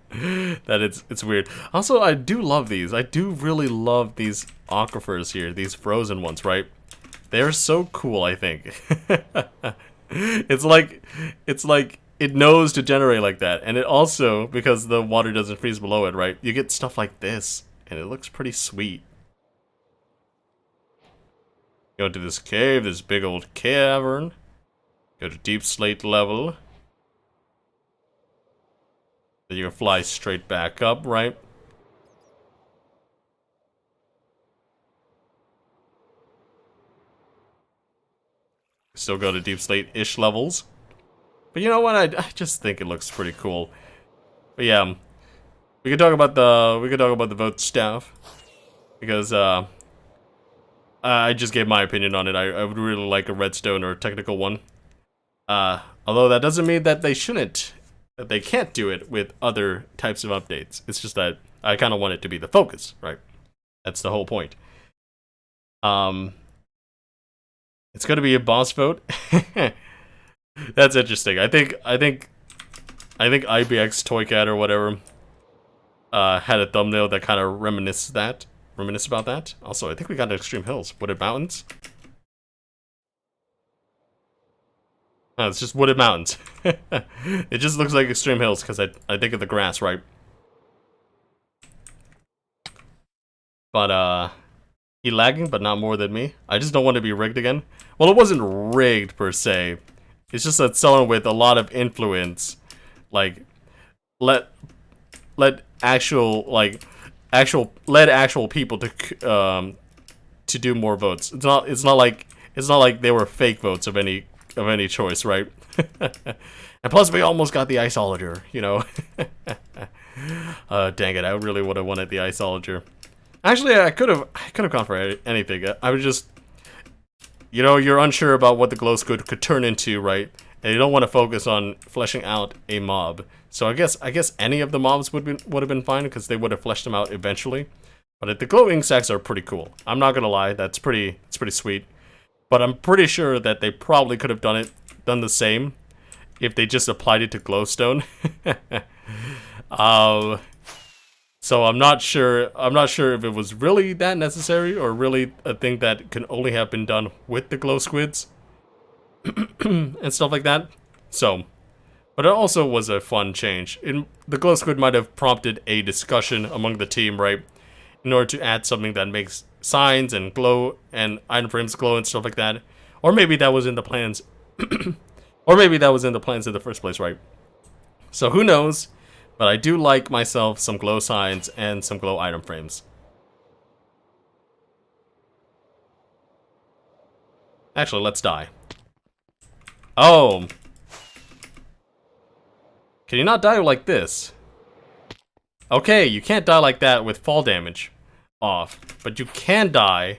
that it's weird. Also, I do love these. I do really love these aquifers here, these frozen ones, right? They're so cool, I think. It's like it knows to generate like that. And it also, because the water doesn't freeze below it, right? You get stuff like this, and it looks pretty sweet. Go into this cave, this big old cavern. Go to deep slate level. Then you can fly straight back up, right? Still go to deep slate-ish levels. But you know what? I just think it looks pretty cool. But yeah, we could talk about the vote stuff, because I just gave my opinion on it. I would really like a redstone or a technical one. Although that doesn't mean that they shouldn't. That they can't do it with other types of updates. It's just that I kind of want it to be the focus, right? That's the whole point. It's going to be a boss vote. That's interesting. I think IBX Toycat or whatever had a thumbnail that kind of reminisce about that. Also, I think we got Extreme Hills, Wooded Mountains. No, it's just Wooded Mountains. It just looks like Extreme Hills because I think of the grass, right? But he lagging, but not more than me. I just don't want to be rigged again. Well, it wasn't rigged per se. It's just that someone with a lot of influence, like, let actual people to do more votes. It's not like they were fake votes of any choice, right? And plus, we almost got the Iceologer, you know. Dang it! I really would have wanted the Iceologer. Actually, I could have gone for anything. I was just, you know, you're unsure about what the glow squid could turn into, right? And you don't want to focus on fleshing out a mob. So I guess any of the mobs would have been fine because they would have fleshed them out eventually. But the glowing sacks are pretty cool. I'm not gonna lie, it's pretty sweet. But I'm pretty sure that they probably could have done the same if they just applied it to glowstone. So I'm not sure if it was really that necessary or really a thing that can only have been done with the glow squids and stuff like that. So, but it also was a fun change. The glow squid might have prompted a discussion among the team, right? In order to add something that makes signs and glow and item frames glow and stuff like that. Or maybe that was in the plans. Or maybe that was in the plans in the first place, right? So who knows? But I do like myself some glow signs and some glow item frames. Actually, let's die. Oh. Can you not die like this? Okay, you can't die like that with fall damage off. But you can die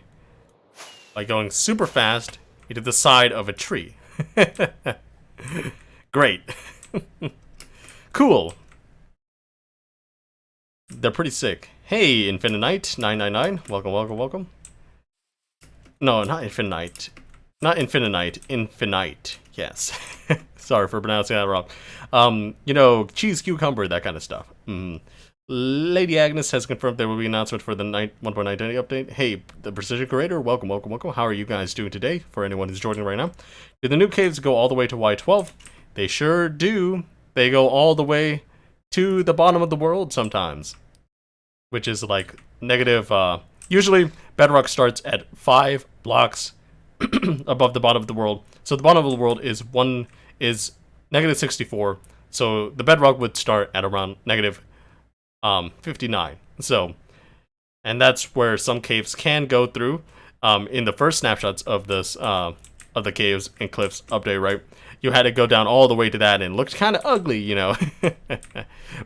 by going super fast into the side of a tree. Great. Cool. They're pretty sick. Hey, Infinite999. Welcome. No, not Infinite. Not Infinite. Infinite. Yes. Sorry for pronouncing that wrong. You know, cheese cucumber, that kind of stuff. Lady Agnes has confirmed there will be an announcement for the 1.9 update. Hey, the Precision Creator, welcome. How are you guys doing today? For anyone who's joining right now, do the new caves go all the way to Y12? They sure do. They go all the way to the bottom of the world sometimes, which is like negative. Usually, bedrock starts at 5 blocks above the bottom of the world. So the bottom of the world is negative 64. So the bedrock would start at around negative 59. So, and that's where some caves can go through. In the first snapshots of this of the caves and cliffs update, right, you had to go down all the way to that and it looked kind of ugly, you know.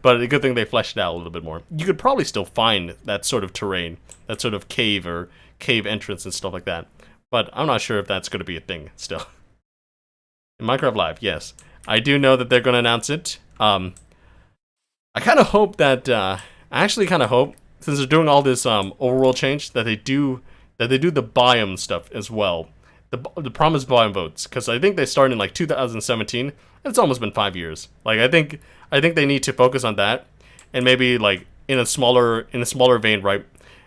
But a good thing they fleshed it out a little bit more. You could probably still find that sort of terrain, that sort of cave or cave entrance and stuff like that, but I'm not sure if that's going to be a thing still. In Minecraft Live, yes, I do know that they're going to announce it. I kind of hope that I actually kind of hope, since they're doing all this overworld change, that they do the biome stuff as well, the promised biome votes, because I think they started in like 2017. It's almost been 5 years. Like I think they need to focus on that, and maybe like in a smaller vein, right?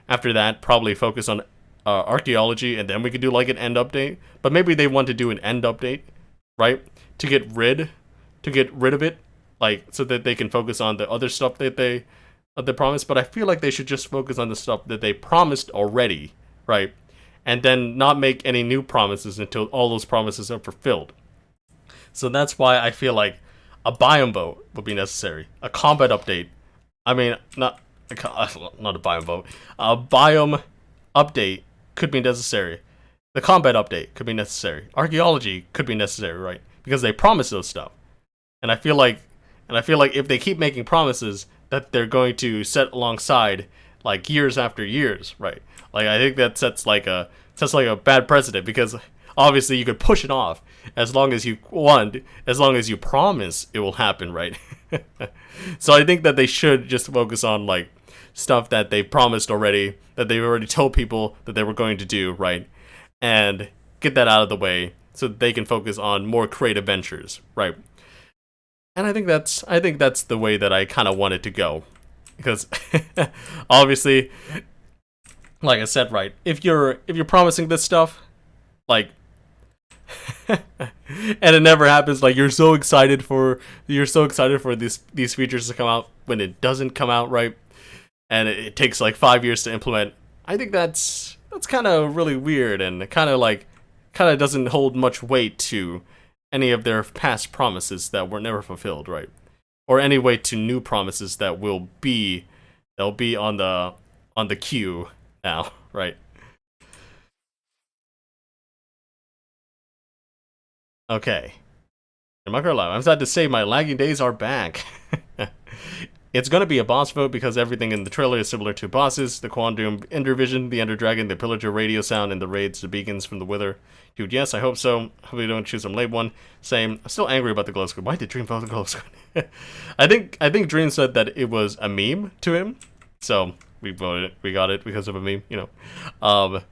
After that, probably focus on archaeology, and then we could do like an end update. But maybe they want to do an end update, right? To get rid of it, like so that they can focus on the other stuff that they promised. But I feel like they should just focus on the stuff that they promised already, right? And then not make any new promises until all those promises are fulfilled. So that's why I feel like a biome vote would be necessary. A combat update. I mean, not a biome vote. A biome update could be necessary. The combat update could be necessary. Archaeology could be necessary, right? Because they promised those stuff. And I feel like if they keep making promises that they're going to set alongside like years after years, right? Like I think that sets like a bad precedent, because obviously you could push it off as long as you promise it will happen, right? So I think that they should just focus on like stuff that they promised already, that they've already told people that they were going to do, right? And get that out of the way so that they can focus on more creative ventures, right? And I think that's the way that I kind of want it to go, because obviously, like I said, right, if you're promising this stuff, like, and it never happens, like you're so excited for these features to come out when it doesn't come out, right, and it takes like 5 years to implement. I think that's kind of really weird, and kind of doesn't hold much weight to any of their past promises that were never fulfilled, right? Or any weight to new promises that they'll be on the queue now, right? Okay. In Minecraft Live, I'm sad to say my lagging days are back. It's gonna be a boss vote because everything in the trailer is similar to bosses: the Quantum Ender Vision, the Ender Dragon, the Pillager radio sound, and the raids, the beacons from the Wither. Dude, yes, I hope so. Hope they don't choose some late one. Same. I'm still angry about the glow screen. Why did Dream vote the glow screen? I think Dream said that it was a meme to him, so we voted. We got it because of a meme, you know.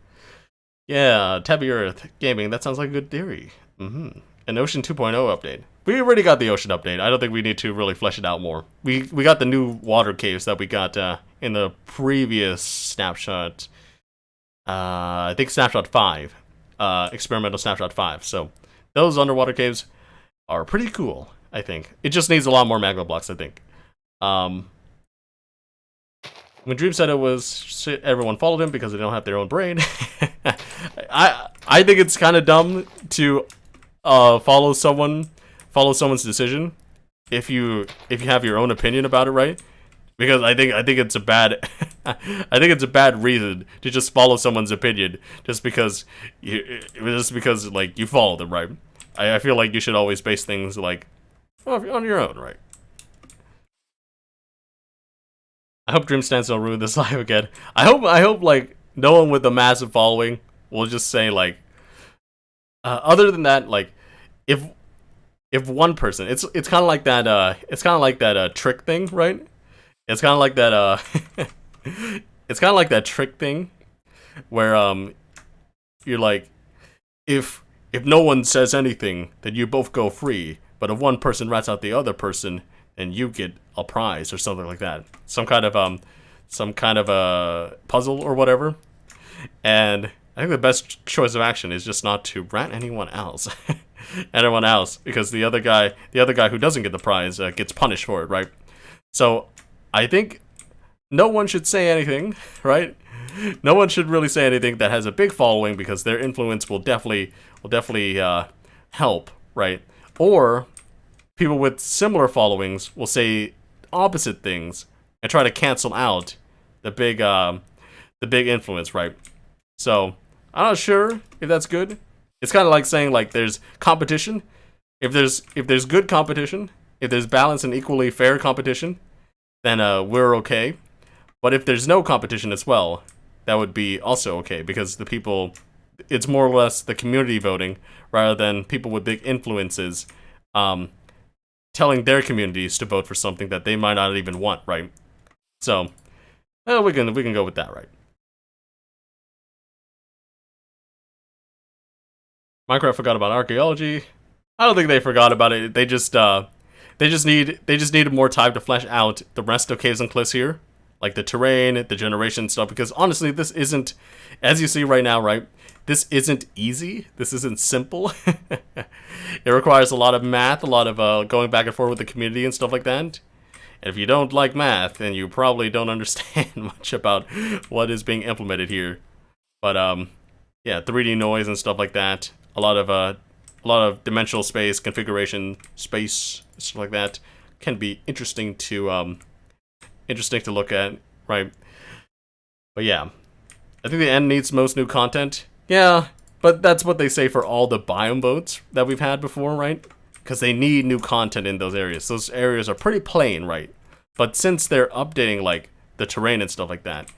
Yeah, Tabby Earth Gaming. That sounds like a good theory. An Ocean 2.0 update. We already got the Ocean update. I don't think we need to really flesh it out more. We got the new water caves that we got in the previous snapshot. I think snapshot 5. Experimental snapshot 5. So those underwater caves are pretty cool, I think. It just needs a lot more magma blocks, I think. When Dream said it was shit, everyone followed him because they don't have their own brain. I think it's kind of dumb to follow someone's decision if you have your own opinion about it, right? Because I think it's a bad I think it's a bad reason to just follow someone's opinion just because like you follow them, right? I feel like you should always base things like on your own, right? I hope Dream Stands don't ruin this live again. I hope like no one with a massive following will just say like other than that, like if one person, it's kind of like that trick thing, right? It's kind of like that it's kind of like that trick thing where you're like if if no one says anything, then you both go free. But if one person rats out the other person, then you get a prize or something like that. Some kind of a puzzle or whatever. And I think the best choice of action is just not to rat anyone else. Because the other guy who doesn't get the prize gets punished for it, right? So I think no one should say anything, right? No one should really say anything that has a big following, because their influence will definitely help, right? Or people with similar followings will say opposite things and try to cancel out the big influence, right? So I'm not sure if that's good. It's kind of like saying, like, there's competition. If there's good competition, if there's balanced and equally fair competition, then we're okay. But if there's no competition as well, that would be also okay, because the people, it's more or less the community voting rather than people with big influences telling their communities to vote for something that they might not even want, right? So we can go with that, right? Minecraft forgot about archaeology. I don't think they forgot about it. They just needed more time to flesh out the rest of Caves and Cliffs here, like the terrain, the generation stuff. Because honestly, this isn't, as you see right now, right? This isn't easy. This isn't simple. It requires a lot of math, a lot of going back and forth with the community and stuff like that. And if you don't like math, then you probably don't understand much about what is being implemented here. But yeah, 3D noise and stuff like that. A lot of dimensional space, configuration space, stuff like that can be interesting to look at, right? But yeah, I think the end needs most new content. Yeah, but that's what they say for all the biome votes that we've had before, right? Because they need new content in those areas. Those areas are pretty plain, right? But since they're updating, like, the terrain and stuff like that,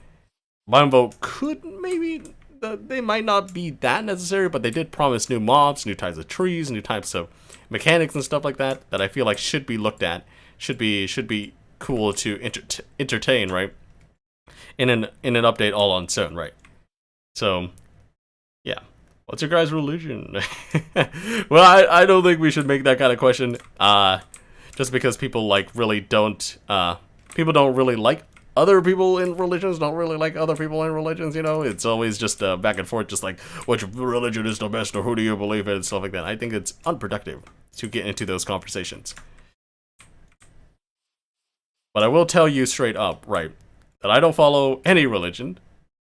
biome vote could maybe, they might not be that necessary, but they did promise new mobs, new types of trees, new types of mechanics and stuff like that I feel like should be looked at, should be cool to entertain, right? In an update all on its own, right? So yeah, what's your guys' religion? Well, I don't think we should make that kind of question, just because people like really don't really like other people in religions, don't really like other people in religions, you know? It's always just back and forth, just like, which religion is the best, or who do you believe in, and stuff like that. I think it's unproductive to get into those conversations. But I will tell you straight up, right, that I don't follow any religion,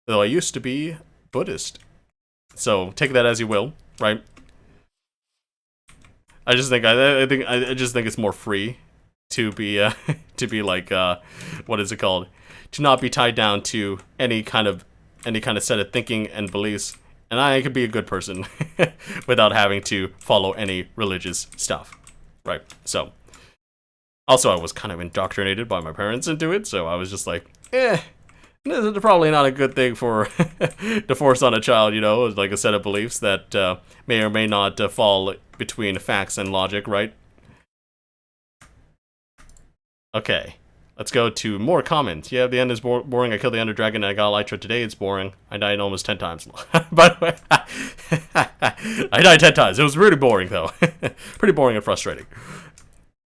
though I used to be Buddhist. So take that as you will, right? I just think it's more free to be like what is it called? To not be tied down to any kind of set of thinking and beliefs, and I could be a good person without having to follow any religious stuff, right? So also, I was kind of indoctrinated by my parents into it, so I was just like, this is probably not a good thing for to force on a child, you know, like a set of beliefs that may or may not fall between facts and logic, right? Okay, let's go to more comments. Yeah, the end is boring. I killed the Ender Dragon and I got Elytra today. It's boring. I died almost 10 times. By the way, I died 10 times. It was really boring, though. Pretty boring and frustrating.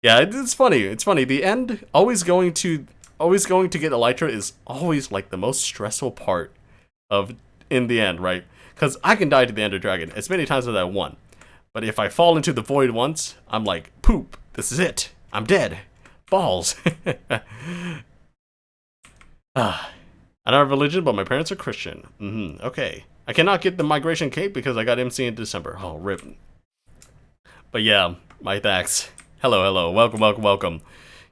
Yeah, it's funny. It's funny. The end, always going to get Elytra is always like the most stressful part in the end, right? Because I can die to the Ender Dragon as many times as I want. But if I fall into the void once, I'm like, poop, this is it. I'm dead. Balls. I'm not a religion, but my parents are Christian. Okay. I cannot get the migration cape because I got MC in December. Oh, rip. But yeah, my thanks. Hello, welcome.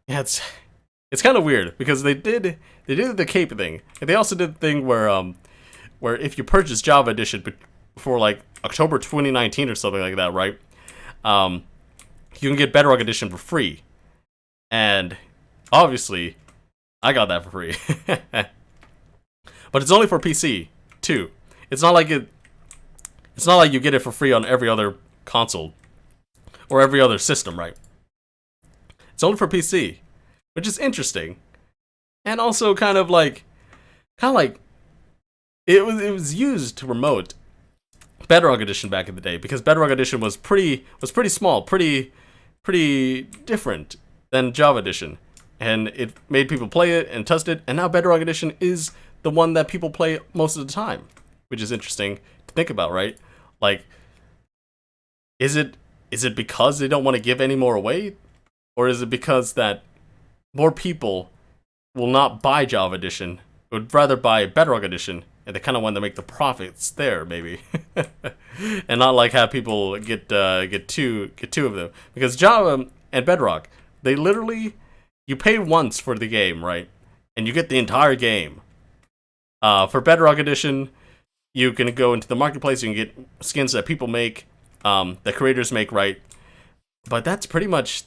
Yeah, it's kind of weird because they did the cape thing, and they also did the thing where if you purchase Java Edition before like October 2019 or something like that, right? You can get Bedrock Edition for free, and obviously, I got that for free. But it's only for PC too. It's not like you get it for free on every other console or every other system, right? It's only for PC, which is interesting, and also kind of like it was used to remote Bedrock Edition back in the day, because Bedrock Edition was pretty small, pretty different than Java Edition, and it made people play it and test it. And now Bedrock Edition is the one that people play most of the time, which is interesting to think about, right? Like, is it because they don't want to give any more away, or is it because that more people will not buy Java Edition, would rather buy Bedrock Edition, and they kind of want to make the profits there, maybe, and not like have people get two of them, because Java and Bedrock, they literally, you pay once for the game, right, and you get the entire game. For Bedrock Edition, you can go into the marketplace, you can get skins that people make, that creators make, right? But that's pretty much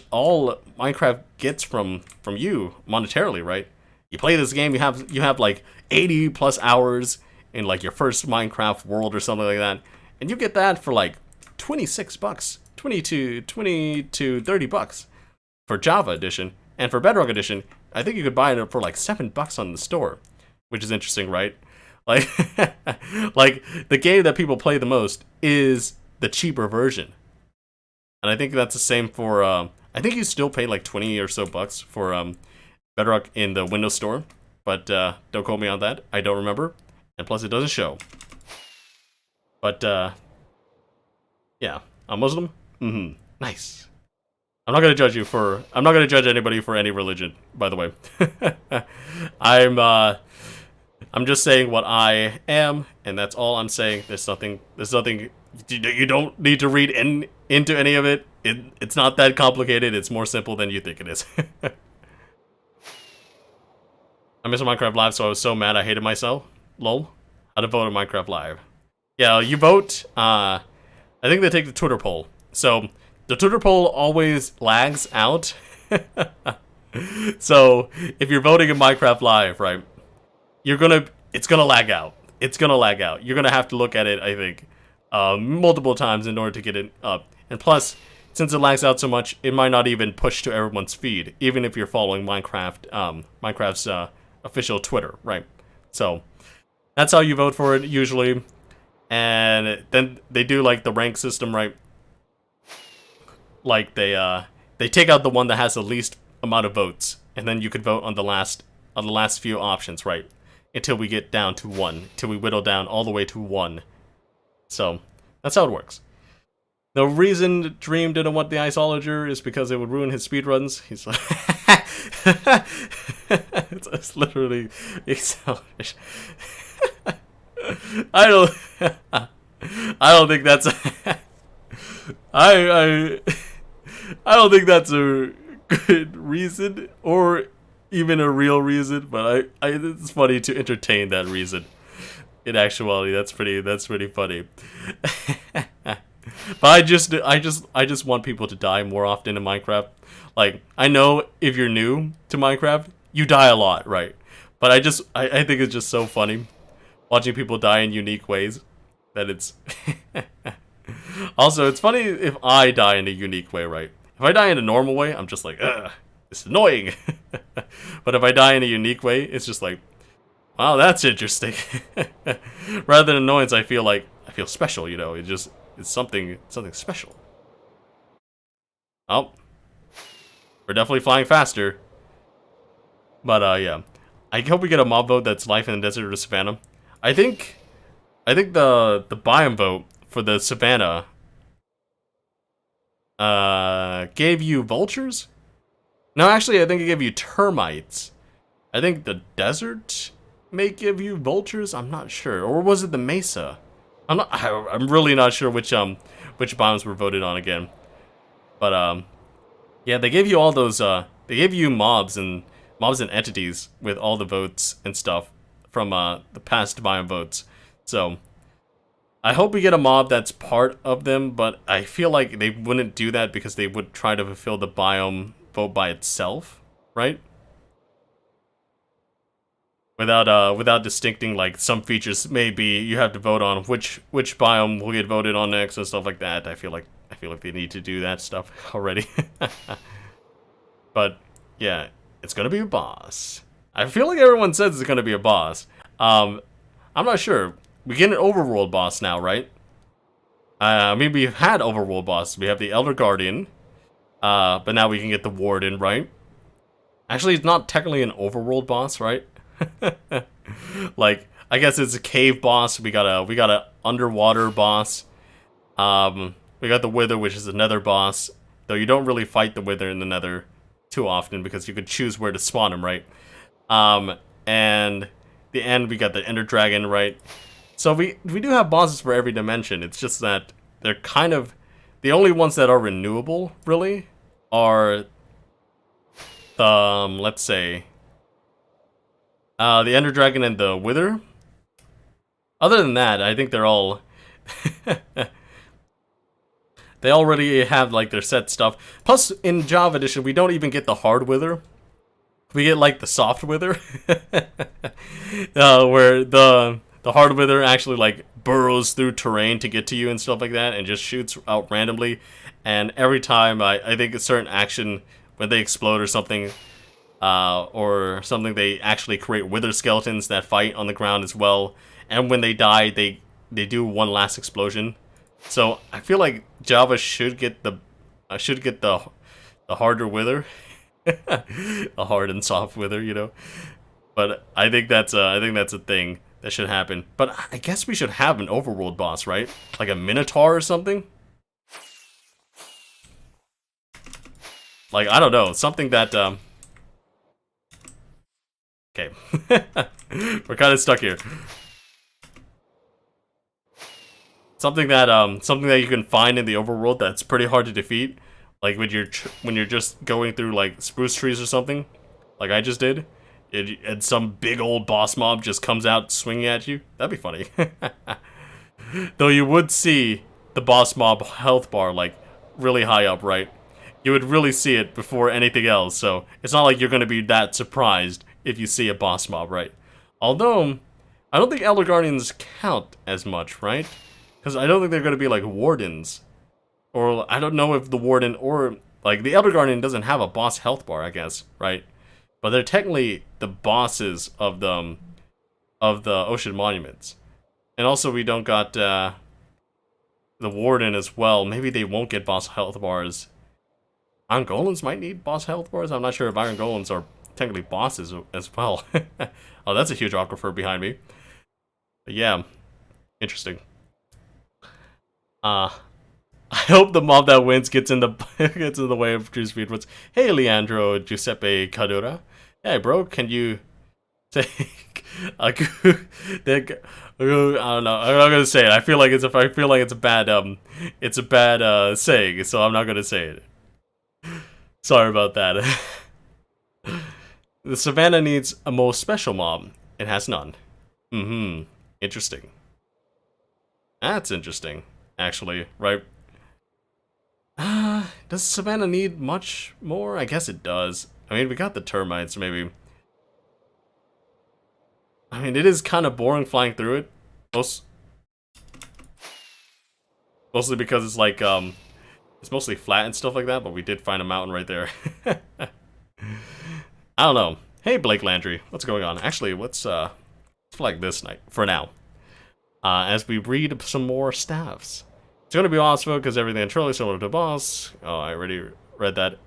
all Minecraft gets from you monetarily, right? You play this game, you have like 80 plus hours in like your first Minecraft world or something like that, and you get that for like $26, 20 to 30 bucks for Java Edition, and for Bedrock Edition, I think you could buy it for like $7 on the store, which is interesting, right? Like, like the game that people play the most is the cheaper version. And I think that's the same for, I think you still pay like 20 or so bucks for Bedrock in the Windows Store. But don't quote me on that. I don't remember. And plus it doesn't show. But, yeah. A Muslim? Mm-hmm. Nice. I'm not gonna judge anybody for any religion, by the way. I'm just saying what I am, and that's all I'm saying. There's nothing, you don't need to read into any of it. It's not that complicated. It's more simple than you think it is. I missed Minecraft Live, so I was so mad I hated myself. Lol. How to vote on Minecraft Live. Yeah, you vote, I think they take the Twitter poll. So, the Twitter poll always lags out. So, if you're voting in Minecraft Live, right, it's gonna lag out. It's gonna lag out. You're gonna have to look at it, I think, multiple times in order to get it up. And plus, since it lags out so much, it might not even push to everyone's feed, even if you're following Minecraft's official Twitter, right? So, that's how you vote for it, usually. And then they do, like, the rank system, right? Like, they take out the one that has the least amount of votes, and then you could vote on the last few options, right? Until we get down to 1, till we whittle down all the way to 1. So, that's how it works. The reason Dream didn't want the Iceologer is because it would ruin his speedruns. He's like, it's literally Iceologer. I don't think that's I don't think that's a good reason, or even a real reason, but it's funny to entertain that reason. In actuality, that's pretty funny. But I just want people to die more often in Minecraft. Like, I know if you're new to Minecraft, you die a lot, right? But I think it's just so funny watching people die in unique ways that it's also, it's funny if I die in a unique way, right? If I die in a normal way, I'm just like, ugh, it's annoying. But if I die in a unique way, it's just like, wow, that's interesting. Rather than annoyance, I feel special, you know. It's something special. Oh, we're definitely flying faster. But yeah, I hope we get a mob vote that's life in the desert or the savannah. I think the biome vote for the savannah gave you vultures. No, actually, I think it gave you termites. I think the desert may give you vultures. I'm not sure, or was it the mesa? I'm really not sure which biomes were voted on again. But yeah, they gave you all those. They gave you mobs and entities with all the votes and stuff from the past biome votes. So I hope we get a mob that's part of them, but I feel like they wouldn't do that because they would try to fulfill the biome vote by itself, right? Without distincting, like, some features maybe you have to vote on which biome will get voted on next and stuff like that. I feel like they need to do that stuff already. But yeah, it's gonna be a boss. I feel like everyone says it's gonna be a boss. I'm not sure. we get an overworld boss now, right? I mean, we've had overworld bosses. We have the Elder Guardian, but now we can get the Warden, right? Actually, it's not technically an overworld boss, right? Like, I guess it's a cave boss. We got a underwater boss. We got the Wither, which is a Nether boss. Though you don't really fight the Wither in the Nether too often because you could choose where to spawn him, right? And the end, we got the Ender Dragon, right? So we do have bosses for every dimension. It's just that they're kind of the only ones that are renewable, really, are the let's say the Ender Dragon and the Wither. Other than that, I think they're all they already have like their set stuff. Plus, in Java Edition, we don't even get the hard Wither. We get like the soft Wither, where the hard Wither actually like burrows through terrain to get to you and stuff like that, and just shoots out randomly. And every time I think a certain action, when they explode or something, they actually create Wither skeletons that fight on the ground as well. And when they die, they do one last explosion. So I feel like Java should get the harder Wither, a hard and soft Wither, you know. But I think that's a thing that should happen. But I guess we should have an overworld boss, right? Like a Minotaur or something. Like, I don't know, something that okay. We're kind of stuck here. Something that you can find in the overworld that's pretty hard to defeat, like when you're just going through like spruce trees or something, like I just did, and some big old boss mob just comes out swinging at you. That'd be funny. Though you would see the boss mob health bar like really high up, right? You would really see it before anything else, so it's not like you're gonna be that surprised if you see a boss mob, right? Although I don't think Elder Guardians count as much, right? Because I don't think they're going to be like wardens. Or I don't know if the warden or like the Elder Guardian doesn't have a boss health bar, I guess, right? But they're technically the bosses of the ocean monuments. And also we don't got the warden as well. Maybe they won't get boss health bars. Iron Golems might need boss health bars. I'm not sure if Iron Golems are technically bosses as well. Oh, that's a huge aquifer behind me. But yeah, interesting. I hope the mob that wins gets in the way of True Speedruns. Hey, Leandro Giuseppe Cadura. Hey, bro, can you take a I don't know. I'm not gonna say it. I feel like it's a bad saying, so I'm not gonna say it. Sorry about that. The savannah needs a most special mob. It has none. Interesting. That's interesting, actually, right? Does savannah need much more? I guess it does. I mean, we got the termites, maybe. I mean, it is kind of boring flying through it. Mostly because it's like, it's mostly flat and stuff like that, but we did find a mountain right there. I don't know. Hey, Blake Landry, what's going on? Actually, let's flag this night, for now. As we read some more staffs. It's gonna be awesome because everything is truly similar to boss. Oh, I already read that.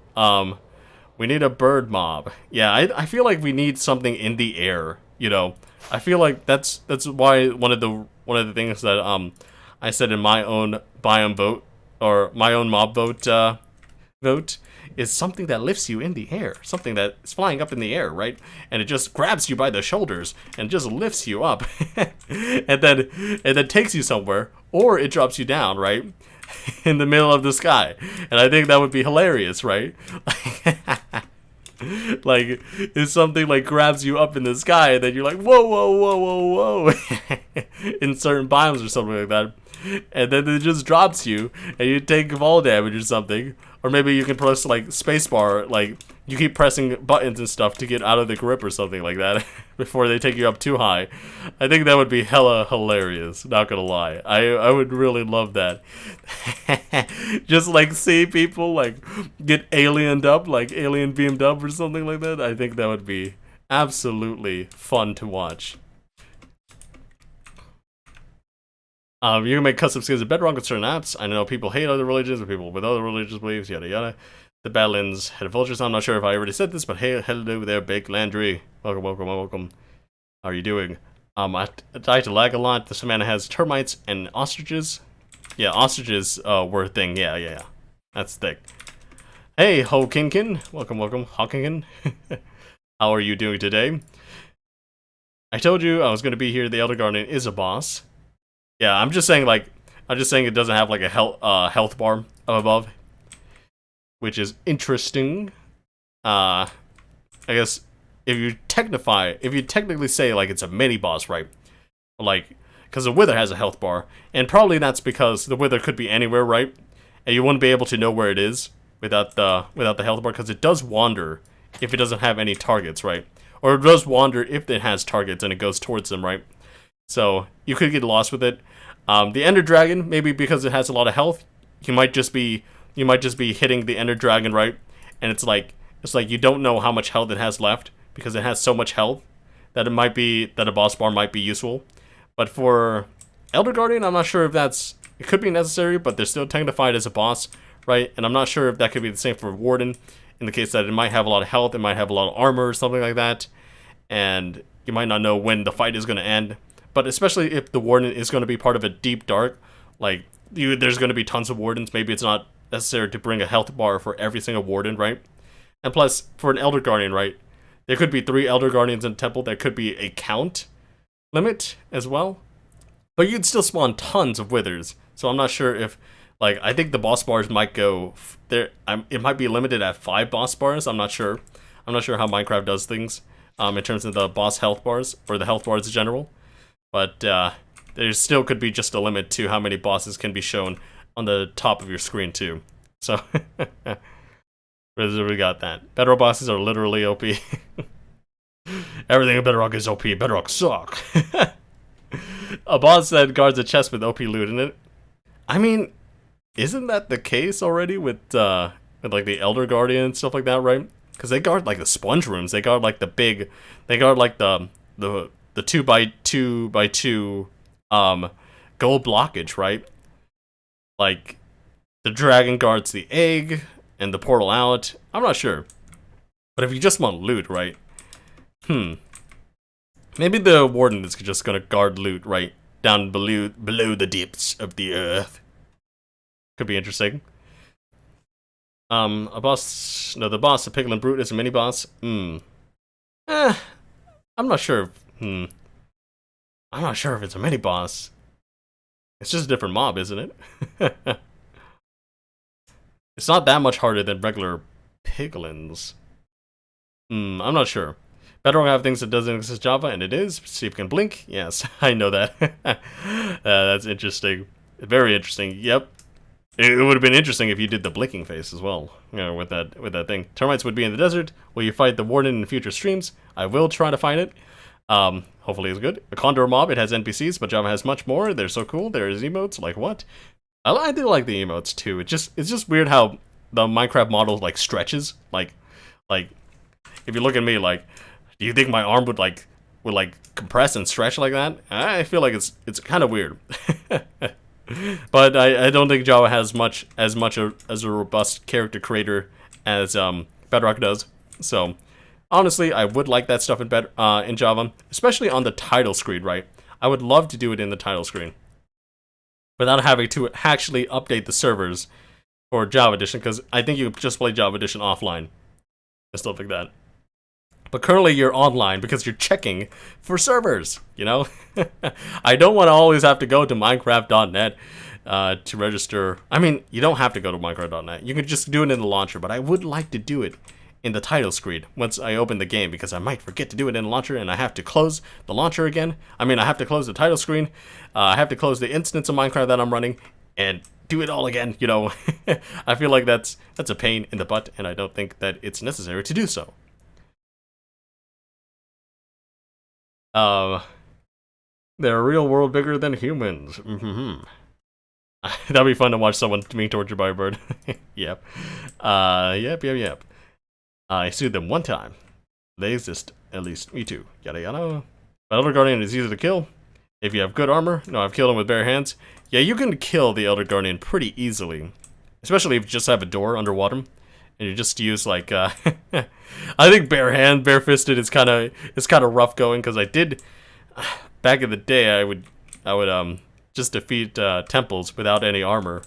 We need a bird mob. Yeah, I feel like we need something in the air, you know. I feel like that's why one of the things that I said in my own biome vote, or my own mob vote is something that lifts you in the air, something that is flying up in the air, right? And it just grabs you by the shoulders and just lifts you up, and then takes you somewhere, or it drops you down, right, in the middle of the sky. And I think that would be hilarious, right? Like, if something like grabs you up in the sky, and then you're like, whoa, whoa, whoa, whoa, whoa, in certain biomes or something like that, and then it just drops you, and you take fall damage or something. Or maybe you can press like spacebar, like you keep pressing buttons and stuff to get out of the grip or something like that before they take you up too high. I think that would be hella hilarious, not gonna lie. I would really love that. Just like see people like get aliened up, like alien beamed up or something like that. I think that would be absolutely fun to watch. You can make custom skins of Bedrock with certain apps. I know people hate other religions, or people with other religious beliefs, yada yada. The Badlands head of vultures. I'm not sure if I already said this, but hey, hello there, Big Landry. Welcome, welcome, welcome. How are you doing? I tried to lag a lot. The savannah has termites and ostriches. Yeah, ostriches were a thing. Yeah. That's thick. Hey, Hokinkin. Welcome, welcome, Hokinkin. How are you doing today? I told you I was going to be here. The Elder Guardian is a boss. Yeah, I'm just saying it doesn't have like a health bar up above, which is interesting. I guess if you technically say like it's a mini boss, right? Like, because the Wither has a health bar, and probably that's because the Wither could be anywhere, right? And you wouldn't be able to know where it is without the health bar, because it does wander if it doesn't have any targets, right? Or it does wander if it has targets and it goes towards them, right? So you could get lost with it. The Ender Dragon, maybe because it has a lot of health, you might just be hitting the Ender Dragon, right? And it's like you don't know how much health it has left because it has so much health that a boss bar might be useful. But for Elder Guardian, I'm not sure if it could be necessary, but they're still technified as a boss, right? And I'm not sure if that could be the same for Warden, in the case that it might have a lot of health, it might have a lot of armor or something like that, and you might not know when the fight is going to end. But especially if the Warden is going to be part of a deep dark, like, there's going to be tons of Wardens, maybe it's not necessary to bring a health bar for every single Warden, right? And plus, for an Elder Guardian, right, there could be 3 Elder Guardians in a temple, there could be a count limit as well. But you'd still spawn tons of Withers, so I'm not sure if, like, I think the boss bars might go there. It might be limited at 5 boss bars. I'm not sure. I'm not sure how Minecraft does things in terms of the boss health bars or the health bars in general. But there still could be just a limit to how many bosses can be shown on the top of your screen too. So we got that. Bedrock bosses are literally OP. Everything in Bedrock is OP. Bedrock suck. A boss that guards a chest with OP loot in it. I mean, isn't that the case already with like the Elder Guardian and stuff like that, right? Because they guard like the sponge rooms. They guard like the 2x2 gold blockage, right? Like the dragon guards the egg and the portal out. I'm not sure. But if you just want loot, right? Maybe the Warden is just gonna guard loot right down below the depths of the earth. Could be interesting. The boss, the Piglin Brute is a mini boss. I'm not sure. I'm not sure if it's a mini boss. It's just a different mob, isn't it? It's not that much harder than regular Piglins. I'm not sure. Bedrock have things that doesn't exist in Java, and it is. See if you can blink. Yes, I know that. That's interesting. Very interesting. Yep. It would have been interesting if you did the blinking face as well, you know, with that thing. Termites would be in the desert. Will you fight the Warden in future streams? I will try to find it. Hopefully it's good. A Condor mob, it has NPCs, but Java has much more. They're so cool. There's emotes. Like what? I do like the emotes too. It's just weird how the Minecraft model like stretches. Like if you look at me, like, do you think my arm would compress and stretch like that? I feel like it's kind of weird. But I don't think Java has as a robust character creator as Bedrock does. So honestly, I would like that stuff in Java, especially on the title screen, right? I would love to do it in the title screen without having to actually update the servers for Java Edition, because I think you just play Java Edition offline and stuff like that. But currently you're online because you're checking for servers, you know? I don't want to always have to go to Minecraft.net to register. I mean, you don't have to go to Minecraft.net. You can just do it in the launcher, but I would like to do it in the title screen once I open the game, because I might forget to do it in the launcher and I have to close the launcher again. I mean, I have to close the title screen. I have to close the instance of Minecraft that I'm running and do it all again, you know? I feel like that's a pain in the butt, and I don't think that it's necessary to do so. They're real world bigger than humans. That'd be fun to watch someone being tortured by a bird. Yep. Yep. I sued them one time. They exist, at least me too. Yada yada. But Elder Guardian is easy to kill. If you have good armor, no, I've killed him with bare hands. Yeah, you can kill the Elder Guardian pretty easily. Especially if you just have a door underwater. And you just use like, I think barefisted is kind of rough going, because I did, back in the day, I would just defeat temples without any armor.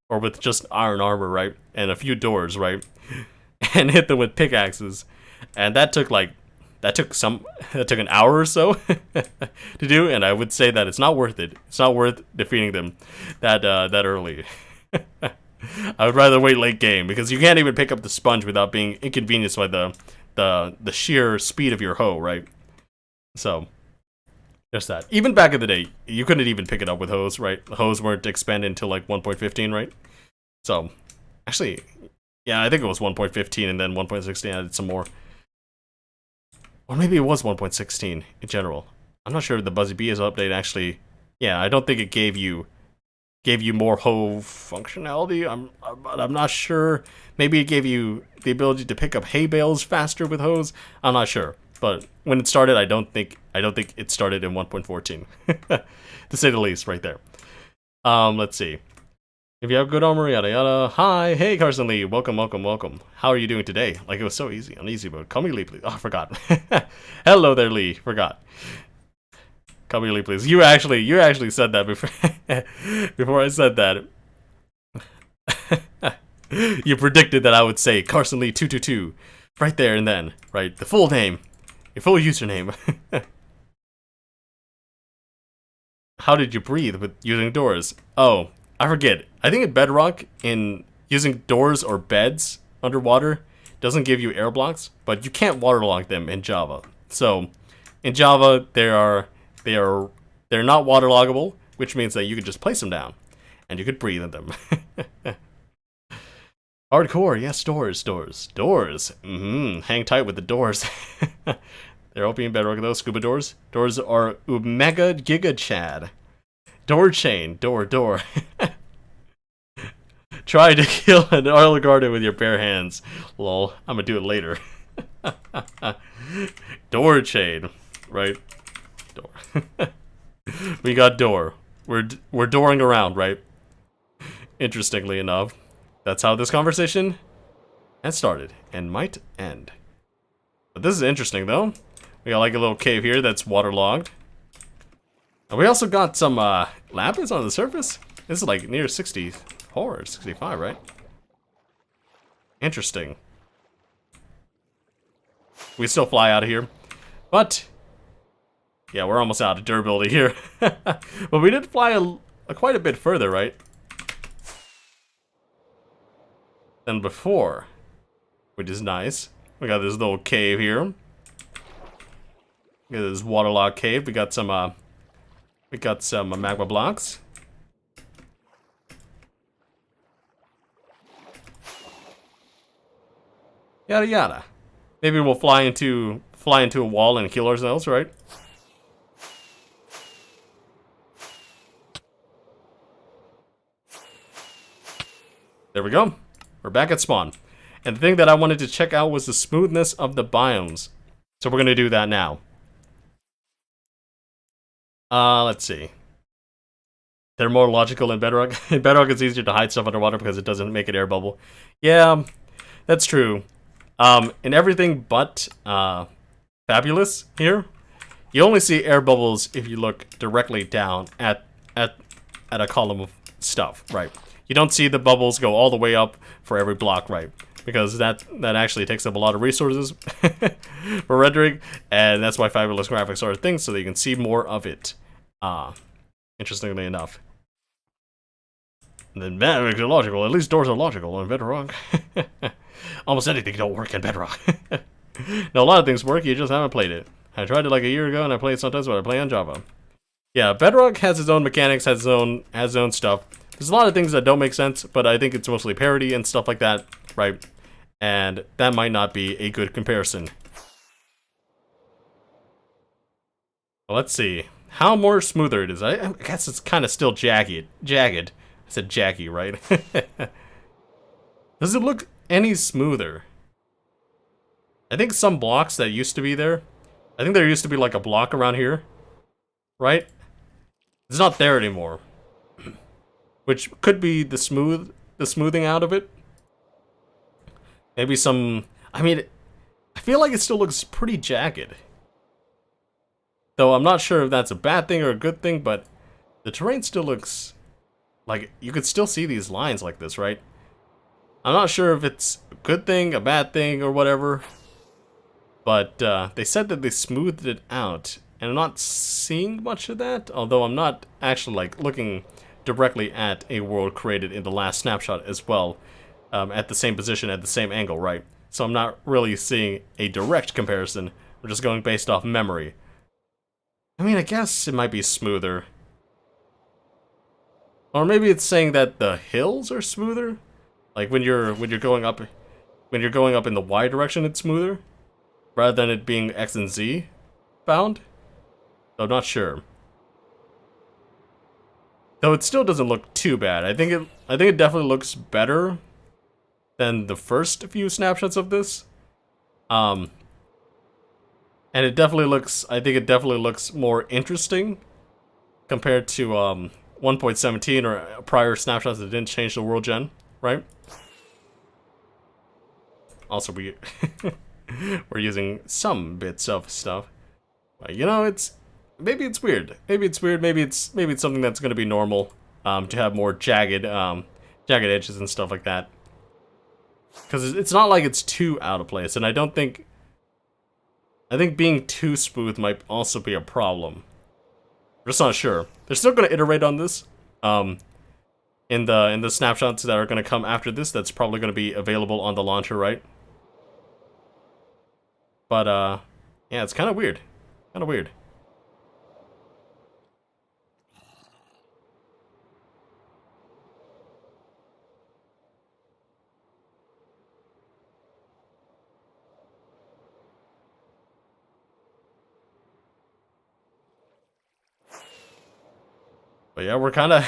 Or with just iron armor, right? And a few doors, right? And hit them with pickaxes. And that took an hour or so to do, and I would say that it's not worth it. It's not worth defeating them that early. I would rather wait late game, because you can't even pick up the sponge without being inconvenienced by the sheer speed of your hoe, right? So just that. Even back in the day, you couldn't even pick it up with hoes, right? The hoes weren't expanded until like 1.15, right? So actually, yeah, I think it was 1.15 and then 1.16 added some more. Or maybe it was 1.16 in general. I'm not sure if the Buzzy Bees update actually... Yeah, I don't think it gave you more hoe functionality. I'm not sure. Maybe it gave you the ability to pick up hay bales faster with hoes. I'm not sure. But when it started, I don't think it started in 1.14. To say the least, right there. Let's see. If you have good armor, yada yada. Hi, hey Carson Lee, welcome. How are you doing today? Like, it was so easy, on easy mode. Call me Lee, please. Oh, I forgot. Hello there, Lee. Forgot. Call me Lee, please. You actually said that before. Before I said that. You predicted that I would say Carson Lee 222 right there and then, right? The full name, your full username. How did you breathe with using doors? Oh, I forget. I think in Bedrock, in using doors or beds underwater, doesn't give you air blocks, but you can't waterlog them in Java. So, in Java, they're not waterloggable, which means that you can just place them down, and you could breathe in them. Hardcore, yes, doors. Hang tight with the doors. They're OP in Bedrock, those scuba doors. Doors are Omega Giga Chad. Door chain, door. Try to kill an Elder Guardian with your bare hands. Lol, I'm gonna do it later. Door chain, right? Door. We got door. We're dooring around, right? Interestingly enough, that's how this conversation has started and might end. But this is interesting though. We got like a little cave here that's waterlogged. And we also got some lapis on the surface. This is like near 64 or 65, right? Interesting. We still fly out of here. But yeah, we're almost out of durability here. But we did fly quite a bit further, right? Than before. Which is nice. We got this little cave here. We got this waterlogged cave. We got some magma blocks. Yada yada. Maybe we'll fly into a wall and kill ourselves, right? There we go. We're back at spawn. And the thing that I wanted to check out was the smoothness of the biomes. So we're gonna do that now. Let's see. They're more logical in Bedrock. In Bedrock, it's easier to hide stuff underwater because it doesn't make an air bubble. Yeah, that's true. In everything but Fabulous here, you only see air bubbles if you look directly down at a column of stuff, right? You don't see the bubbles go all the way up for every block, right? Because that actually takes up a lot of resources for rendering, and that's why Fabulous graphics are a thing, so that you can see more of it. Interestingly enough. And then that makes it logical. At least doors are logical in Bedrock. Almost anything don't work in Bedrock. No, a lot of things work, you just haven't played it. I tried it like a year ago, and I play it sometimes, but I play on Java. Yeah, Bedrock has its own mechanics, has its own stuff. There's a lot of things that don't make sense, but I think it's mostly parody and stuff like that, right? And that might not be a good comparison. Well, let's see. How more smoother it is. I guess it's kind of still jagged. I said jaggy, right? Does it look any smoother? I think some blocks that used to be there. I think there used to be like a block around here. Right? It's not there anymore. Which could be the smoothing out of it. Maybe some... I mean, I feel like it still looks pretty jagged. Though I'm not sure if that's a bad thing or a good thing, but the terrain still looks... like, you could still see these lines like this, right? I'm not sure if it's a good thing, a bad thing, or whatever. But they said that they smoothed it out. And I'm not seeing much of that. Although I'm not actually, like, looking directly at a world created in the last snapshot as well. At the same position, at the same angle, right? So I'm not really seeing a direct comparison. We're just going based off memory. I mean, I guess it might be smoother. Or maybe it's saying that the hills are smoother? Like when you're going up in the Y direction, it's smoother, rather than it being X and Z bound. So I'm not sure. Though it still doesn't look too bad. I think it definitely looks better than the first few snapshots of this. And it definitely looks, I think it definitely looks more interesting compared to 1.17 or prior snapshots that didn't change the world gen, right? Also, we're using some bits of stuff. But, you know, maybe it's weird. Maybe it's weird. Maybe it's something that's going to be normal to have more jagged edges and stuff like that. Because it's not like it's too out of place, and I think being too smooth might also be a problem. We're just not sure. They're still going to iterate on this. In the snapshots that are going to come after this, that's probably going to be available on the launcher, right? But yeah, it's kind of weird. Kind of weird. But yeah, we're kind of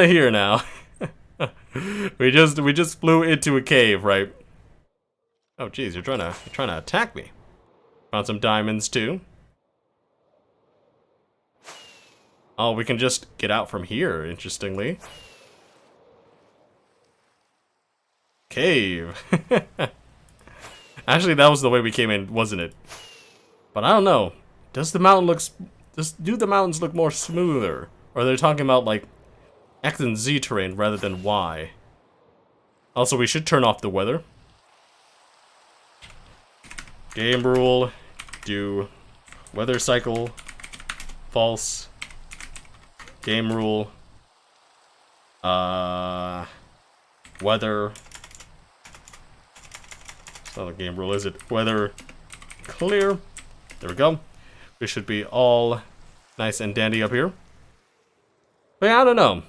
here now. we just flew into a cave, right? Oh geez, you're trying to attack me. Found some diamonds too. Oh, we can just get out from here, interestingly. Cave. Actually, that was the way we came in, wasn't it? But I don't know. Do the mountains look more smoother? Or they're talking about like X and Z terrain rather than Y. Also, we should turn off the weather. Game rule, do weather cycle, false. Game rule, weather. It's not a game rule, is it? Weather clear. There we go. We should be all nice and dandy up here. But yeah, I don't know.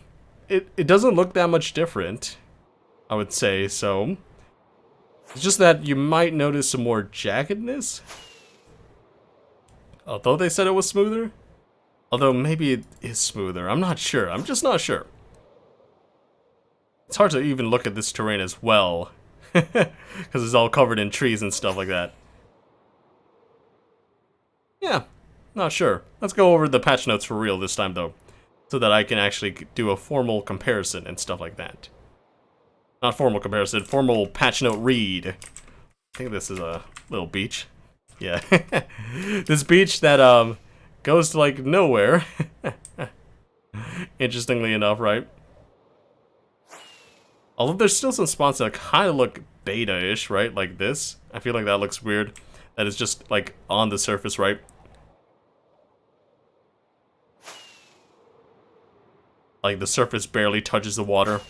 It doesn't look that much different, I would say, so. It's just that you might notice some more jaggedness. Although they said it was smoother. Although maybe it is smoother. I'm not sure. I'm just not sure. It's hard to even look at this terrain as well. Because it's all covered in trees and stuff like that. Yeah, not sure. Let's go over the patch notes for real this time, though. So that I can actually do a formal comparison and stuff like that. Not formal comparison, formal patch note read. I think this is a little beach. Yeah. This beach that goes to like nowhere. Interestingly enough, right? Although there's still some spots that kind of look beta-ish, right? Like this. I feel like that looks weird. That is just like on the surface, right? Like the surface barely touches the water.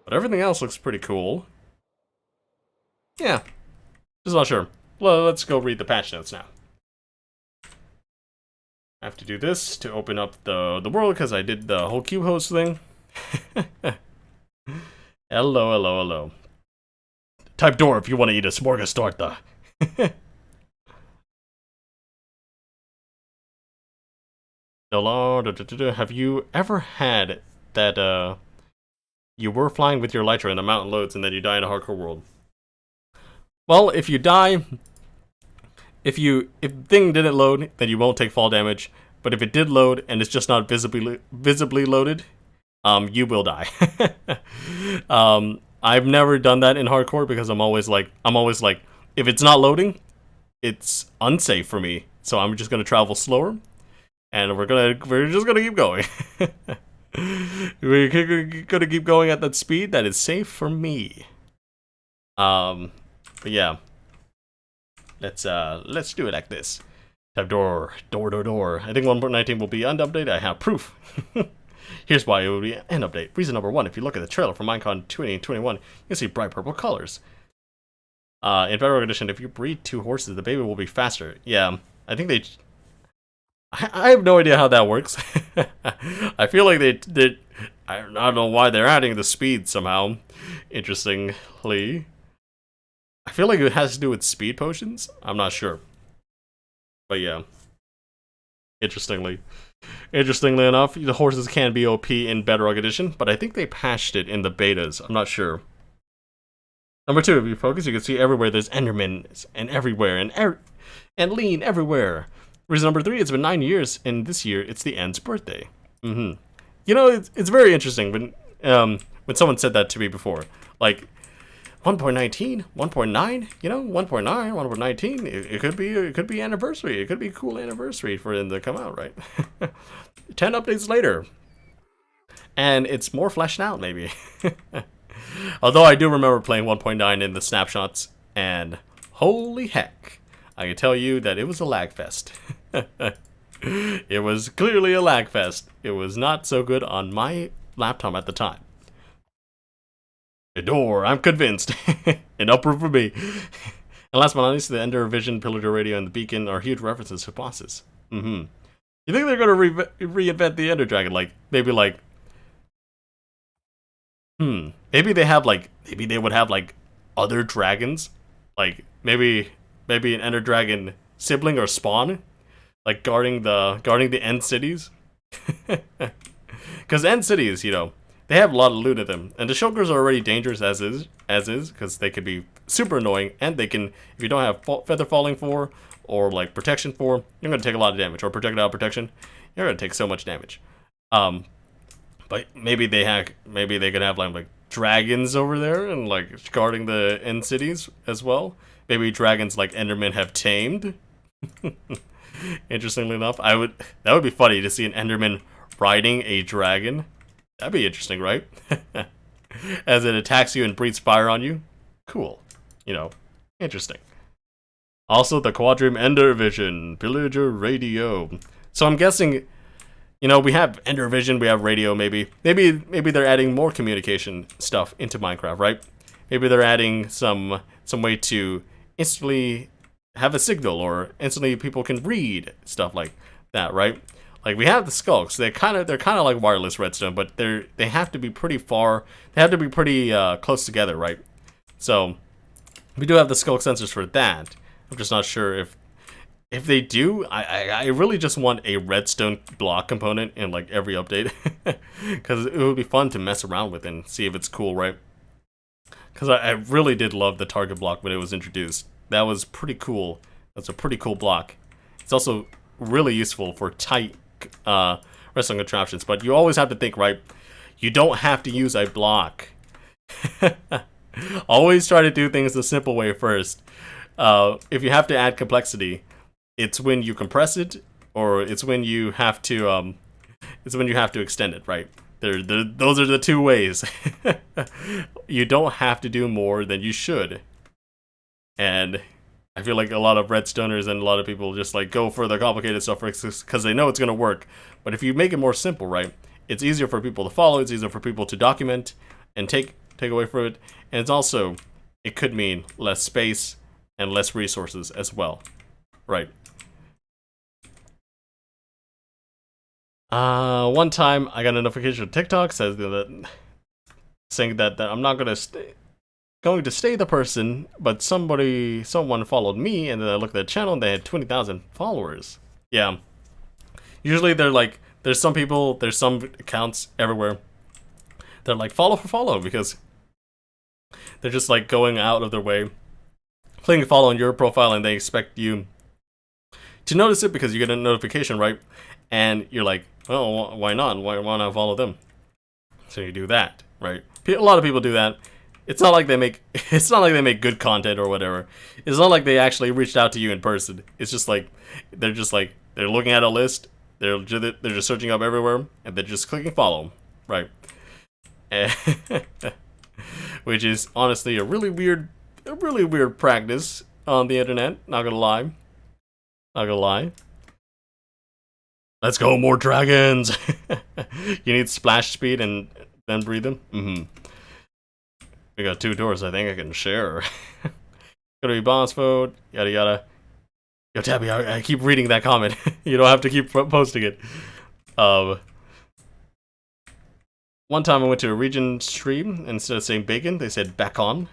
But everything else looks pretty cool. Yeah. Just not sure. Well, let's go read the patch notes now. I have to do this to open up the world because I did the whole cube host thing. Hello, hello, hello. Type door if you want to eat a smorgastorta. Have you ever had that you were flying with your Elytra and the mountain loads and then you die in a hardcore world? Well, if you die, if the thing didn't load, then you won't take fall damage. But if it did load and it's just not visibly loaded, you will die. I've never done that in hardcore because I'm always like, if it's not loading, it's unsafe for me. So I'm just gonna travel slower, and we're just gonna keep going. We're gonna keep going at that speed that is safe for me. But yeah, let's do it like this. Type door. I think 1.19 will be end update. I have proof. Here's why it will be end update. Reason number 1: if you look at the trailer for Minecon 2021, you'll see bright purple colors. In Bedrock Edition, if you breed 2 horses, the baby will be faster. Yeah, I think they. I have no idea how that works. I feel like they I don't know why they're adding the speed somehow. Interestingly, I feel like it has to do with speed potions. I'm not sure, but yeah. Interestingly enough, the horses can be OP in Bedrock Edition, but I think they patched it in the betas. I'm not sure. Number 2, if you focus, you can see everywhere there's Endermen and everywhere and lean everywhere. Reason number 3, it's been 9 years, and this year it's the End's birthday. You know, it's very interesting when someone said that to me before. Like, 1.19, 1.9, you know, 1.9, 1.19, it could be anniversary. It could be a cool anniversary for them to come out, right? 10 updates later. And it's more fleshed out, maybe. Although I do remember playing 1.9 in the snapshots, and holy heck, I can tell you that it was a lag fest. It was clearly a lag fest. It was not so good on my laptop at the time. A door, I'm convinced. An uproar for me. And last but not least, the Ender Vision, Pillager Radio, and the Beacon are huge references to bosses. You think they're gonna reinvent the Ender Dragon? Like, maybe like... Maybe they would have like other dragons? Like, maybe an Ender Dragon sibling or spawn? Like, guarding the End Cities? Because End Cities, you know, they have a lot of loot in them, and the shulkers are already dangerous as is, because they could be super annoying, and they can, if you don't have feather falling for, or like protection for, you're gonna take a lot of damage, or projectile protection, you're gonna take so much damage. But maybe they could have like dragons over there and like guarding the end cities as well. Maybe dragons like Endermen have tamed. Interestingly enough, that would be funny to see an Enderman riding a dragon. That'd be interesting, right? As it attacks you and breathes fire on you. Cool. You know, interesting. Also, the Quadrim Ender Vision, Pillager Radio. So I'm guessing, you know, we have Ender Vision, we have radio, maybe they're adding more communication stuff into Minecraft, right? Maybe they're adding some way to instantly have a signal, or instantly people can read stuff like that, right? Like, we have the skulks. They're kind of like wireless redstone, but they have to be pretty far. They have to be pretty close together, right? So we do have the skulk sensors for that. I'm just not sure if they do. I really just want a redstone block component in like every update, because it would be fun to mess around with and see if it's cool, right? Because I really did love the target block when it was introduced. That was pretty cool. That's a pretty cool block. It's also really useful for tight wrestling contraptions, but you always have to think, right? You don't have to use a block. Always try to do things the simple way first. If you have to add complexity, it's when you compress it, or it's when you have to extend it, right? Those are the two ways. You don't have to do more than you should. And I feel like a lot of redstoners and a lot of people just like go for the complicated stuff because they know it's gonna work. But if you make it more simple, right, it's easier for people to follow. It's easier for people to document and take away from it. And it's also, it could mean less space and less resources as well, right? One time I got a notification on TikTok saying that I'm not going to stay the person, but someone followed me, and then I looked at the channel and they had 20,000 followers. Yeah. Usually there's some accounts everywhere. They're like follow for follow, because they're just like going out of their way, clicking follow on your profile, and they expect you to notice it because you get a notification, right? And you're like, oh, why not? Why not follow them? So you do that, right? A lot of people do that. It's not like they make good content or whatever. It's not like they actually reached out to you in person. It's just like they're looking at a list. They're just searching up everywhere and they're just clicking follow, right? Which is honestly a really weird practice on the internet. Not gonna lie. Let's go, more dragons. You need splash speed and then breathe them. We got 2 doors. I think I can share. Gonna be boss mode. Yada yada. Yo, Tabby, I keep reading that comment. You don't have to keep posting it. One time I went to a region stream, and instead of saying bacon, they said back on.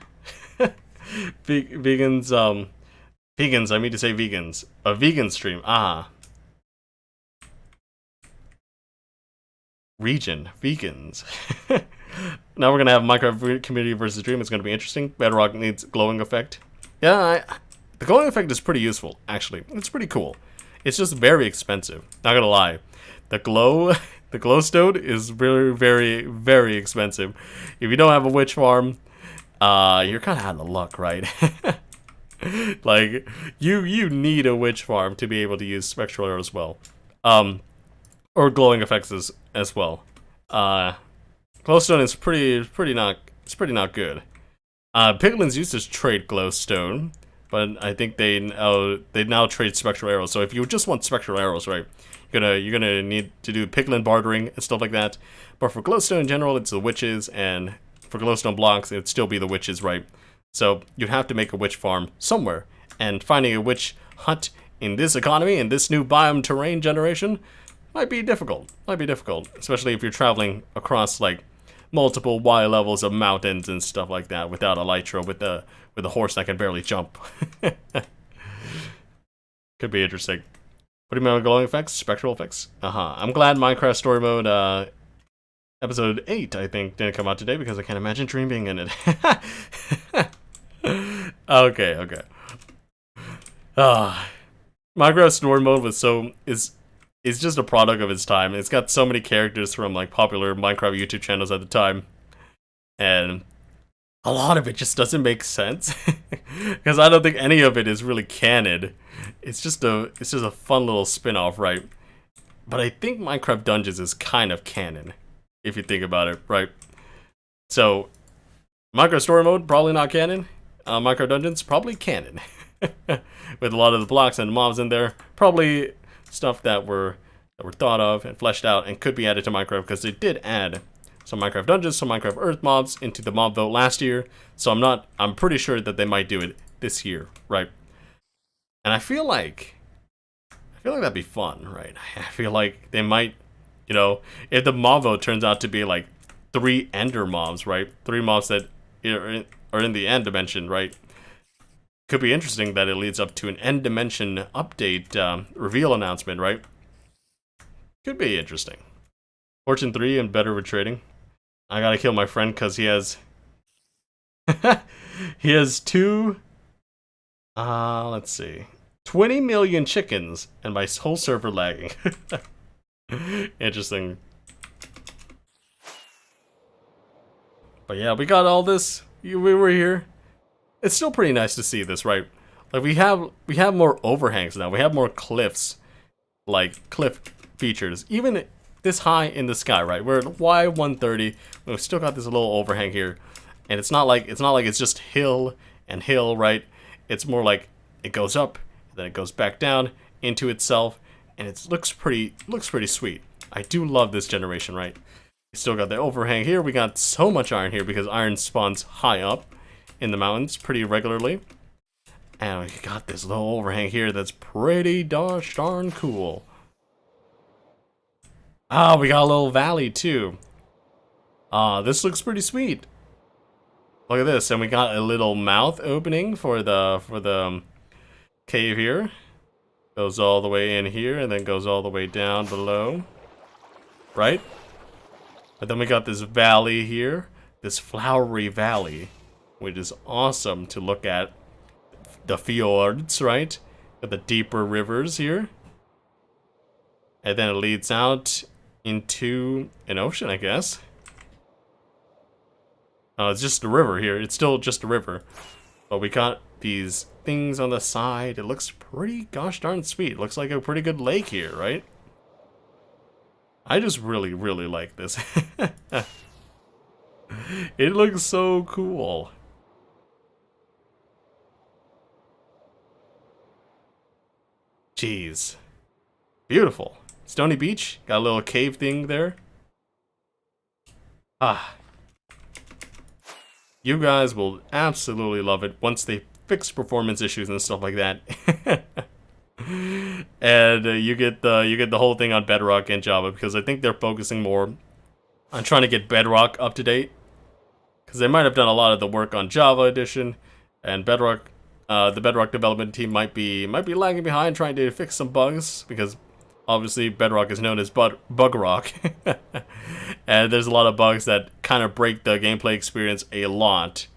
Vegans, I mean to say vegans. A vegan stream, Region, vegans. Now we're gonna have Minecraft community versus dream. It's gonna be interesting. Bedrock needs glowing effect. Yeah, the glowing effect is pretty useful, actually. It's pretty cool. It's just very expensive. Not gonna lie. The glowstone is very, very, very expensive. If you don't have a witch farm, you're kind of out of luck, right? Like, you need a witch farm to be able to use spectral arrows as well. Or glowing effects as well. Glowstone is pretty not good. Piglins used to trade glowstone, but I think they now trade spectral arrows. So if you just want spectral arrows, right, you're gonna need to do piglin bartering and stuff like that. But for glowstone in general, it's the witches, and for glowstone blocks, it'd still be the witches, right? So you'd have to make a witch farm somewhere, and finding a witch hut in this economy, in this new biome terrain generation, might be difficult. Especially if you're traveling across like multiple Y levels of mountains and stuff like that without Elytra, with a horse that can barely jump. Could be interesting. What do you mean by glowing effects? Spectral effects? I'm glad Minecraft Story Mode episode 8, I think, didn't come out today because I can't imagine Dream being in it. Okay. Minecraft Story Mode is just a product of its time. It's got so many characters from like popular Minecraft YouTube channels at the time, and a lot of it just doesn't make sense because I don't think any of it is really canon. It's just a fun little spin-off, right? But I think Minecraft Dungeons is kind of canon if you think about it, right? So Minecraft Story Mode probably not canon. Minecraft Dungeons probably canon with a lot of the blocks and mobs in there. Probably stuff that were thought of and fleshed out and could be added to Minecraft, because they did add some Minecraft Dungeons, some Minecraft Earth mobs into the mob vote last year. So I'm pretty sure that they might do it this year, right? And I feel like that'd be fun, right? I feel like they might, if the mob vote turns out to be like 3 ender mobs, right? 3 mobs that are in the end dimension, right? Could be interesting that it leads up to an end dimension update reveal announcement, right? Could be interesting. Fortune 3 and better with trading. I gotta kill my friend because he has he has 2 let's see, 20 million chickens and my whole server lagging. Interesting. But yeah, we got all this. We were here. It's still pretty nice to see this, right? Like we have more overhangs now. We have more cliffs, like cliff features, even this high in the sky, right? We're at Y130. We've still got this little overhang here, and it's not like it's just hill and hill, right? It's more like it goes up, then it goes back down into itself, and it looks pretty sweet. I do love this generation, right? We still got the overhang here. We got so much iron here because iron spawns high up in the mountains pretty regularly. And we got this little overhang here that's pretty darn cool. We got a little valley too. This looks pretty sweet. Look at this, and we got a little mouth opening for the cave here. Goes all the way in here and then goes all the way down below. Right? But then we got this valley here, this flowery valley, which is awesome to look at. The fjords, right? with the deeper rivers here. And then it leads out into an ocean, I guess. Oh, it's just a river here. It's still just a river. But we got these things on the side. It looks pretty gosh darn sweet. It looks like a pretty good lake here, right? I just really, really like this. It looks so cool. Jeez. Beautiful. Stony Beach. Got a little cave thing there. Ah. You guys will absolutely love it once they fix performance issues and stuff like that. And you get the whole thing on Bedrock and Java, because I think they're focusing more on trying to get Bedrock up to date, because they might have done a lot of the work on Java Edition, and Bedrock, the Bedrock development team might be lagging behind trying to fix some bugs, because obviously Bedrock is known as bug rock. And there's a lot of bugs that kind of break the gameplay experience a lot,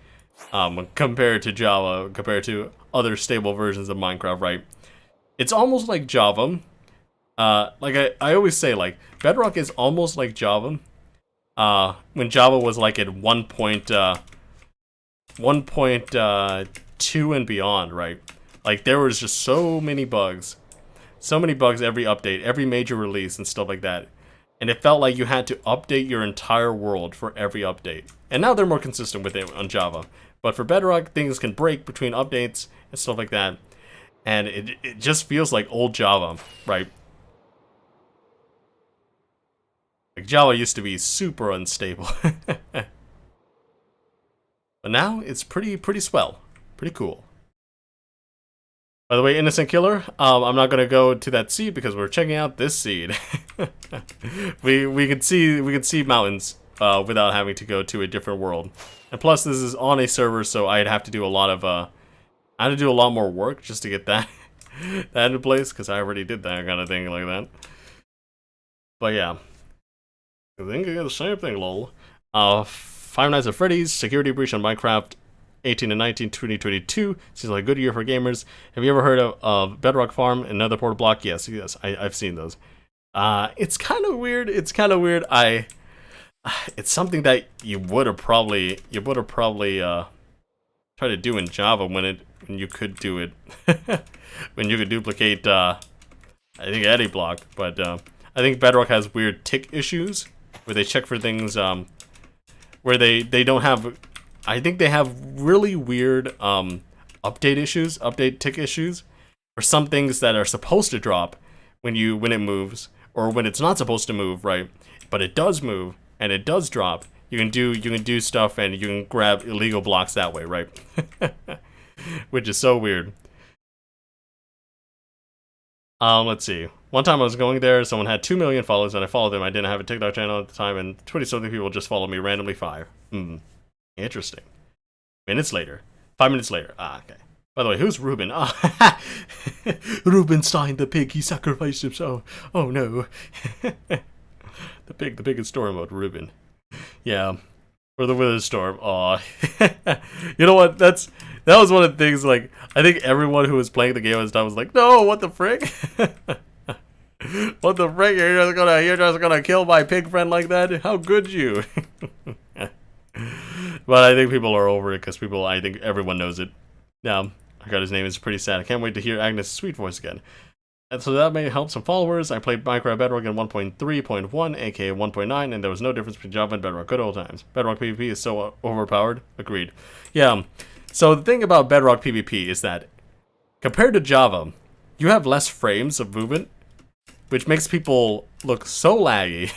compared to Java, compared to other stable versions of Minecraft, right? It's almost like Java. Like I always say, like, Bedrock is almost like Java. When Java was like at 1.2 and beyond, right? Like, there was just so many bugs. So many bugs every update, every major release and stuff like that. And it felt like you had to update your entire world for every update. And now they're more consistent with it on Java. But for Bedrock, things can break between updates and stuff like that. And it just feels like old Java, right? Like, Java used to be super unstable. But now it's pretty swell. Pretty cool. By the way, Innocent Killer, I'm not gonna go to that seed because we're checking out this seed. we can see mountains without having to go to a different world. And plus, this is on a server, so I'd have to do a lot of I had to do a lot more work just to get that that in place, because I already did that kind of thing like that. But yeah, I think I got the same thing, lol. Five Nights at Freddy's Security Breach on Minecraft 18 and 19, 2022. Seems like a good year for gamers. Have you ever heard of Bedrock Farm and Nether Portal Block? Yes, I've seen those. It's kind of weird. It's something that you would have probably tried to do in Java when you could do it when you could duplicate I think any block. But I think Bedrock has weird tick issues where they check for things where they don't have. I think they have really weird update tick issues for some things that are supposed to drop when it moves, or when it's not supposed to move, right? But it does move and it does drop. You can do stuff and you can grab illegal blocks that way, right? Which is so weird. Let's see. One time I was going there, someone had 2 million followers and I followed them. I didn't have a TikTok channel at the time, and 20-something people just followed me randomly 5. Interesting. 5 minutes later. Okay. By the way, who's Ruben? Rubenstein the pig, he sacrificed himself. Oh no. The pig in story mode, Ruben. Yeah. Or the Wither Storm. Aw. You know what? That was one of the things, like, I think everyone who was playing the game at the time was like, no, what the frick? What the frick? You're just gonna kill my pig friend like that? How could you? But I think people are over it, because I think everyone knows it. Now, I got his name, is pretty sad. I can't wait to hear Agnes' sweet voice again. And so that may help some followers. I played Minecraft Bedrock in 1.3.1, aka 1.9, and there was no difference between Java and Bedrock. Good old times. Bedrock PvP is so overpowered. Agreed. Yeah, so the thing about Bedrock PvP is that, compared to Java, you have less frames of movement, which makes people look so laggy.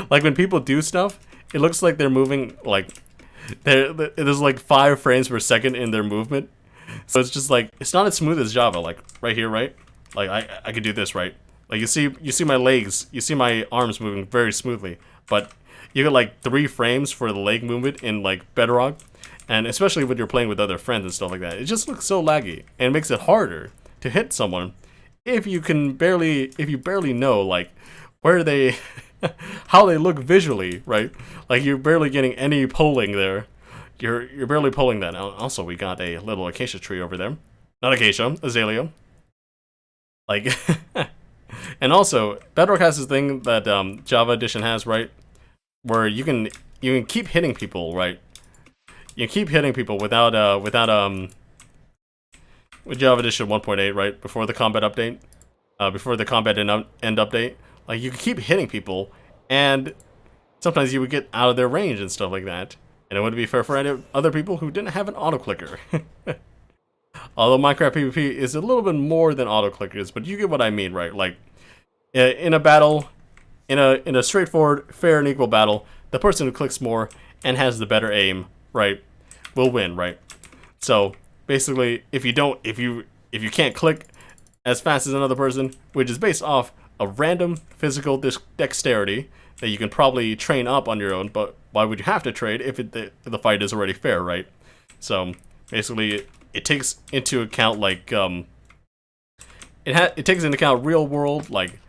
Like, when people do stuff, it looks like they're moving, like, there's like 5 frames per second in their movement. So it's just like, it's not as smooth as Java, like, right here, right? Like, I could do this, right? Like, you see my legs, you see my arms moving very smoothly, but you get like 3 frames for the leg movement in, like, Bedrock, and especially when you're playing with other friends and stuff like that, it just looks so laggy, and it makes it harder to hit someone if you barely know, like, where they, how they look visually, right? Like, you're barely getting any polling there. You're barely pulling that. Also, we got a little acacia tree over there. not acacia, azalea. Like, and also Bedrock has this thing that Java Edition has, right? Where you can keep hitting people, right? You keep hitting people without with Java Edition 1.8, right? Before the combat update, before the combat end update, like you can keep hitting people, and sometimes you would get out of their range and stuff like that. And it wouldn't be fair for any other people who didn't have an auto clicker. Although Minecraft PvP is a little bit more than auto clickers, but you get what I mean, right? Like in a battle, in a straightforward, fair and equal battle, the person who clicks more and has the better aim, right, will win, right? So basically, if you can't click as fast as another person, which is based off a random physical dexterity that you can probably train up on your own, but why would you have to trade if the fight is already fair, right? So basically, it takes into account like it takes into account real world, like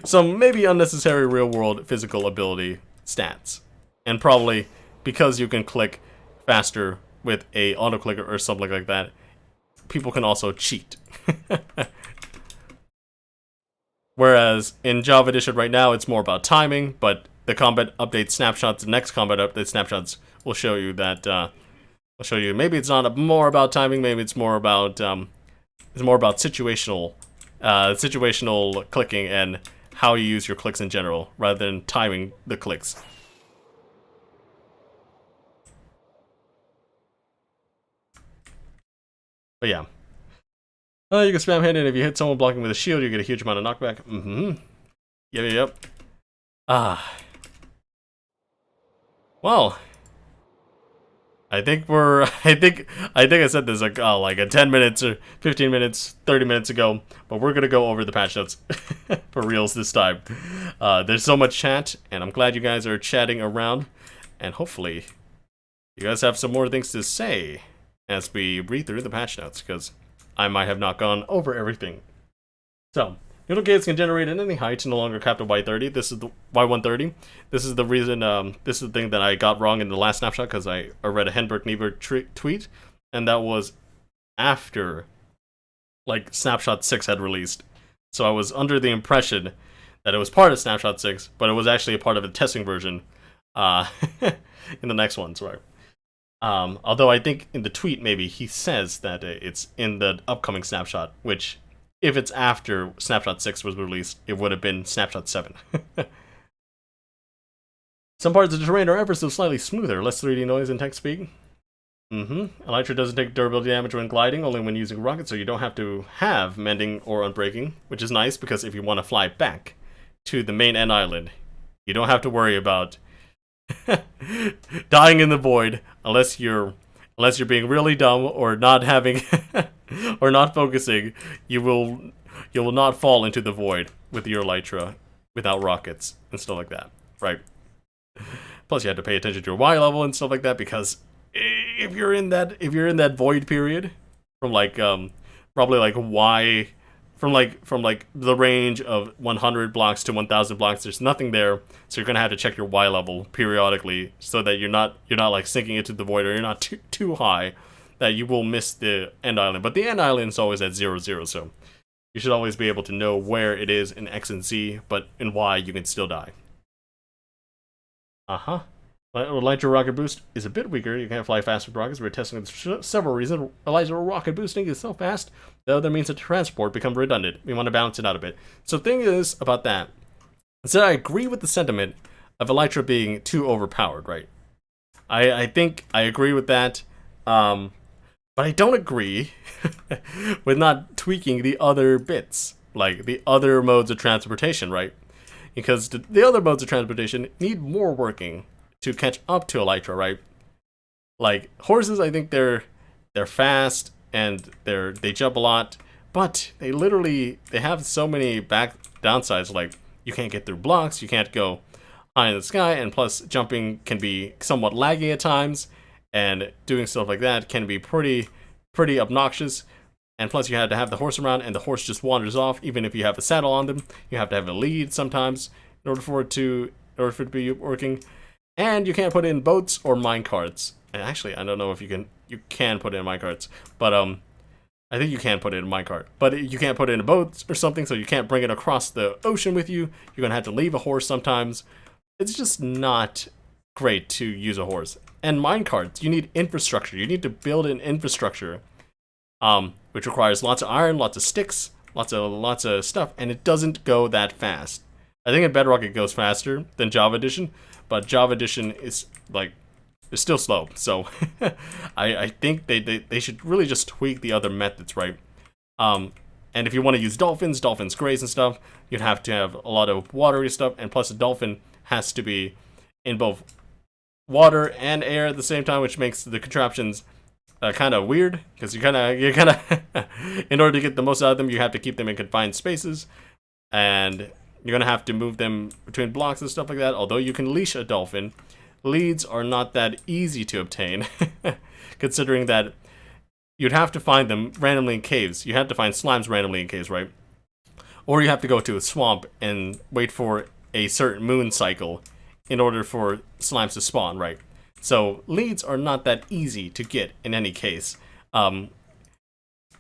some maybe unnecessary real world physical ability stats, and probably because you can click faster with a auto clicker or something like that, people can also cheat. Whereas in Java Edition right now, it's more about timing, but the combat update snapshots, the next combat update snapshots will show you that. I'll show you. Maybe it's not more about timing. Maybe it's more about situational clicking and how you use your clicks in general, rather than timing the clicks. But yeah. You can spam hit, and if you hit someone blocking with a shield, you get a huge amount of knockback. Yep. Well, I think I said this like a 10 minutes or 15 minutes, 30 minutes ago, but we're gonna go over the patch notes for reals this time. There's so much chat, and I'm glad you guys are chatting around, and hopefully you guys have some more things to say as we read through the patch notes, because I might have not gone over everything. So, noodle gates can generate at any height, no longer capped at Y30. This is the Y130. This is the reason, this is the thing that I got wrong in the last snapshot, because I read a Henberg-Niebuhr tweet, and that was after, like, Snapshot 6 had released. So I was under the impression that it was part of Snapshot 6, but it was actually a part of a testing version in the next ones, right? Although I think in the tweet, maybe, he says that it's in the upcoming snapshot, which, if it's after Snapshot 6 was released, it would have been Snapshot 7. Some parts of the terrain are ever so slightly smoother, less 3D noise and text speed. Elytra doesn't take durability damage when gliding, only when using rockets, so you don't have to have mending or unbreaking, which is nice, because if you want to fly back to the main end island, you don't have to worry about dying in the void unless you're being really dumb or not having or not focusing. You will not fall into the void with your Elytra without rockets and stuff like that, right? Plus you have to pay attention to your Y level and stuff like that, because if you're in that void period from like probably like Y from like the range of 100 blocks to 1000 blocks, there's nothing there, so you're gonna have to check your Y level periodically so that you're not like sinking into the void, or you're not too high that you will miss the end island. But the end island is always at 0, so you should always be able to know where it is in X and Z, but in Y you can still die. Elytra rocket boost is a bit weaker. You can't fly fast with rockets. We're testing it for several reasons. Elytra rocket boosting is so fast, the other means of transport become redundant. We want to balance it out a bit. So the thing is about that, is that I agree with the sentiment of Elytra being too overpowered, right? I think I agree with that, but I don't agree with not tweaking the other bits, like the other modes of transportation, right? Because the other modes of transportation need more working to catch up to Elytra, right? Like horses, I think they're fast and they jump a lot, but they have so many downsides. Like you can't get through blocks, you can't go high in the sky, and plus jumping can be somewhat laggy at times, and doing stuff like that can be pretty obnoxious. And plus you have to have the horse around, and the horse just wanders off. Even if you have a saddle on them, you have to have a lead sometimes in order for it to be working. And you can't put in boats or mine carts. And actually, I don't know if you can. you can put it in minecarts, but I think you can put it in minecart, but you can't put it in a boat or something, so you can't bring it across the ocean with you. You're gonna have to leave a horse sometimes. It's just not great to use a horse. And minecarts, you need infrastructure. You need to build an infrastructure, which requires lots of iron, lots of sticks, lots of stuff, and it doesn't go that fast. I think in Bedrock it goes faster than Java Edition, but Java Edition is like, it's still slow. So I think they should really just tweak the other methods, right? And if you want to use dolphins grays and stuff, you'd have to have a lot of watery stuff, and plus a dolphin has to be in both water and air at the same time, which makes the contraptions kind of weird, because you're kind of in order to get the most out of them, you have to keep them in confined spaces, and you're gonna have to move them between blocks and stuff like that. Although you can leash a dolphin, leads are not that easy to obtain, considering that you'd have to find them randomly in caves. You have to find slimes randomly in caves, right? Or you have to go to a swamp and wait for a certain moon cycle in order for slimes to spawn, right? So leads are not that easy to get in any case,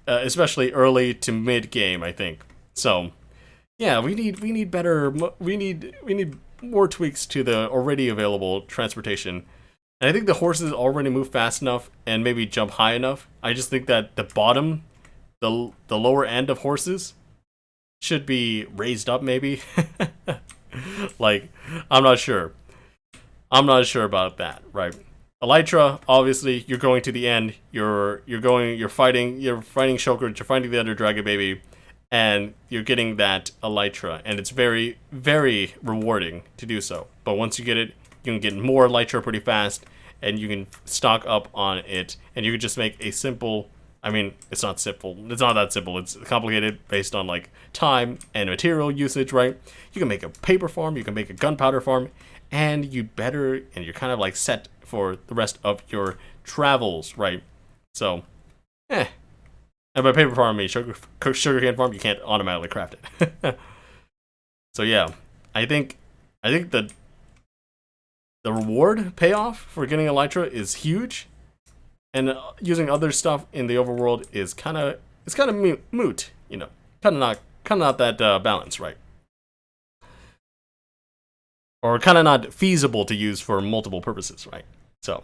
especially early to mid game, I think. So yeah, we need better. We need more tweaks to the already available transportation. And I think the horses already move fast enough and maybe jump high enough. I just think that the bottom, the lower end of horses should be raised up, maybe. Like, I'm not sure. I'm not sure about that, right? Elytra, obviously, you're going to the end. You're fighting Shulker, you're fighting the Ender Dragon Baby, and you're getting that Elytra, and it's very, very rewarding to do so. But once you get it, you can get more Elytra pretty fast, and you can stock up on it, and you can just make a simple, I mean, it's not simple, it's not that simple, it's complicated based on like time and material usage, right? You can make a paper farm, you can make a gunpowder farm, and you're kind of like set for the rest of your travels, right? So, and by paper farm, I mean sugarcane farm, you can't automatically craft it. So yeah, I think the reward payoff for getting Elytra is huge, and using other stuff in the overworld is kind of moot, you know, kind of not that balanced, right? Or kind of not feasible to use for multiple purposes, right? So.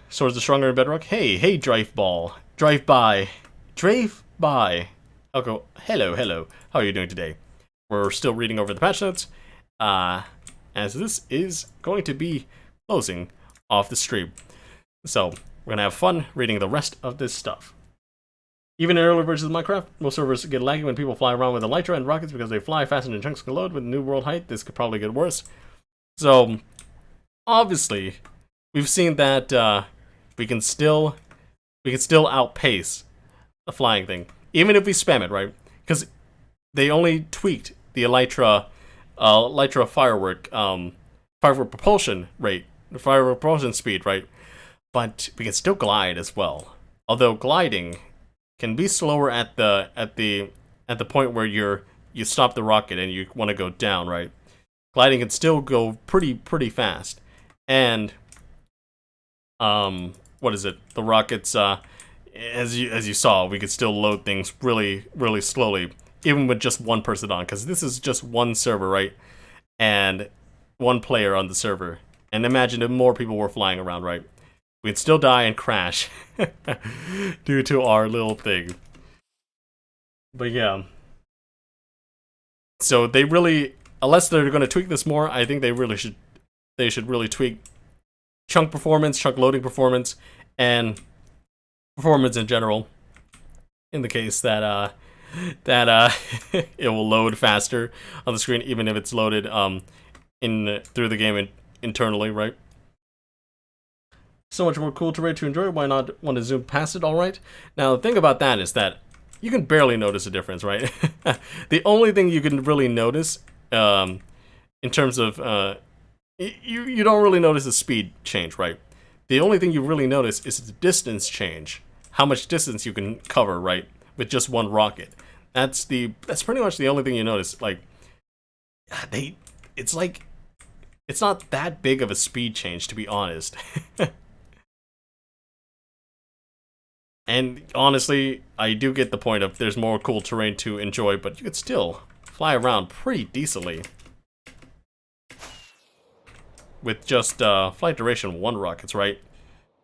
Swords are stronger in Bedrock. Hey, Drive by. Okay, hello. How are you doing today? We're still reading over the patch notes, as this is going to be closing off the stream. So, we're gonna have fun reading the rest of this stuff. Even in early versions of Minecraft, most servers get laggy when people fly around with Elytra and rockets because they fly faster than chunks can load. With new world height, this could probably get worse. So, obviously, we've seen that we can still outpace the flying thing, even if we spam it, right? Because they only tweaked the Elytra firework propulsion rate, the firework propulsion speed, right? But we can still glide as well. Although gliding can be slower at the point where you stop the rocket and you want to go down, right? Gliding can still go pretty fast, and what is it? The rockets, as you saw, we could still load things really slowly, even with just one person on, because this is just one server, right? And one player on the server. And imagine if more people were flying around, right? We'd still die and crash due to our little thing. But yeah. So they really, unless they're going to tweak this more, I think they should really tweak chunk performance, chunk loading performance, and performance in general. In the case that it will load faster on the screen, even if it's loaded through the game internally, right? So much more cool terrain to enjoy. Why not want to zoom past it? All right. Now the thing about that is that you can barely notice a difference, right? The only thing you can really notice, in terms of you don't really notice the speed change, right? The only thing you really notice is the distance change. How much distance you can cover, right? With just one rocket. That's pretty much the only thing you notice. Like, it's not that big of a speed change, to be honest. And honestly, I do get the point of there's more cool terrain to enjoy, but you could still fly around pretty decently. With just flight duration 1 rockets, right?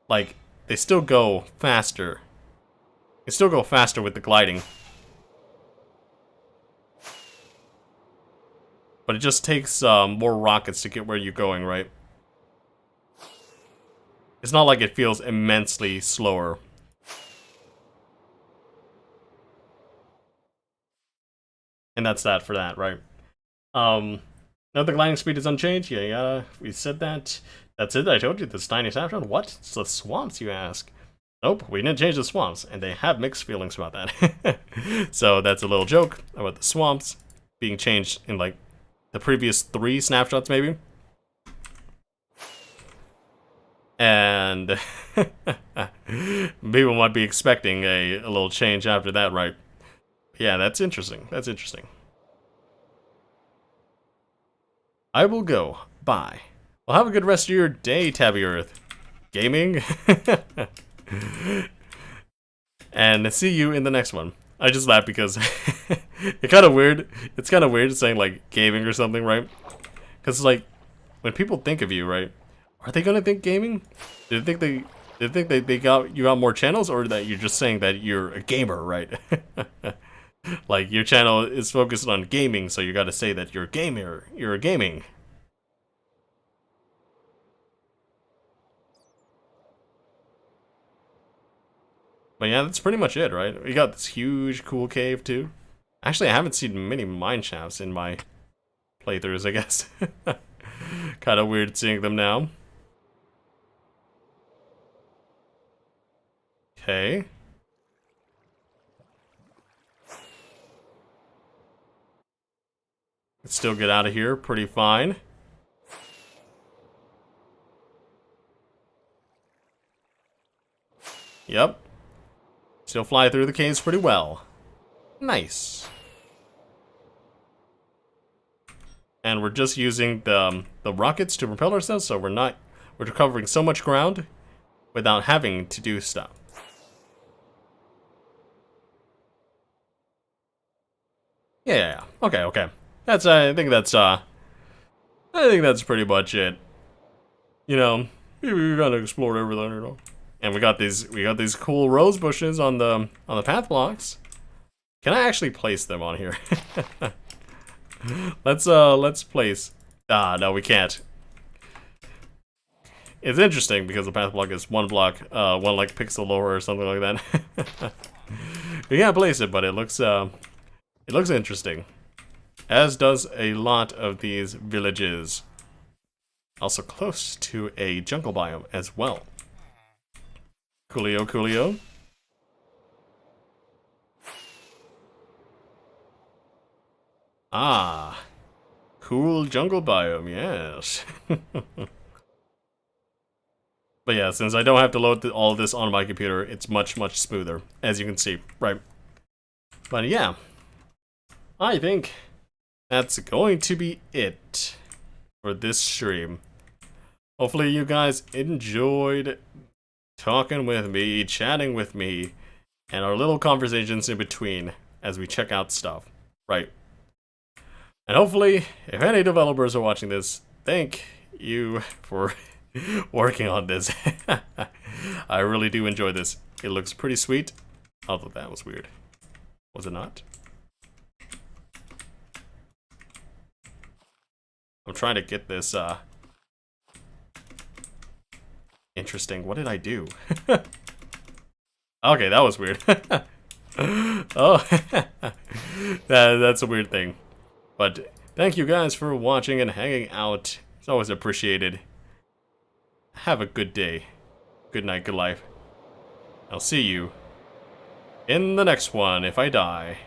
Like, they still go faster. They still go faster with the gliding. But it just takes more rockets to get where you're going, right? It's not like it feels immensely slower. And that's that for that, right? Now the gliding speed is unchanged. Yeah, we said that. That's it, I told you, this tiny snapshot. What? It's the swamps, you ask? Nope, we didn't change the swamps, and they have mixed feelings about that. So that's a little joke about the swamps being changed in like the previous 3 snapshots, maybe. And people might be expecting a little change after that, right? Yeah, that's interesting. That's interesting. I will go. Bye. Well, have a good rest of your day, Tabby Earth. Gaming. And see you in the next one. I just laugh because it's kind of weird. It's kind of weird saying like gaming or something, right? Because like when people think of you, right? Are they gonna think gaming? Do they think they got you got more channels, or that you're just saying that you're a gamer, right? Like your channel is focused on gaming, so you got to say that you're a gamer. You're a gaming. But yeah, that's pretty much it, right? We got this huge, cool cave too. Actually, I haven't seen many mine shafts in my playthroughs, I guess. Kind of weird seeing them now. Okay. Let's still get out of here pretty fine. Yep. Still fly through the caves pretty well. Nice. And we're just using the rockets to propel ourselves, so we're covering so much ground without having to do stuff. Yeah. Okay. I think that's pretty much it. You know, we gotta explore everything, you know. And we got these cool rose bushes on the path blocks. Can I actually place them on here? Let's place. Ah, no, we can't. It's interesting because the path block is 1 block, 1 like pixel lower or something like that. We can't place it, but it looks interesting. As does a lot of these villages. Also close to a jungle biome as well. Coolio. Ah, cool jungle biome, yes. But yeah, since I don't have to load all of this on my computer, it's much smoother, as you can see, right? But yeah, I think that's going to be it for this stream. Hopefully you guys enjoyed talking with me, chatting with me, and our little conversations in between as we check out stuff, right? And hopefully, if any developers are watching this, thank you for working on this. I really do enjoy this. It looks pretty sweet, although that was weird. Was it not? I'm trying to get this, interesting. What did I do? Okay, that was weird. Oh, that's a weird thing. But thank you guys for watching and hanging out. It's always appreciated. Have a good day. Good night, good life. I'll see you in the next one if I die.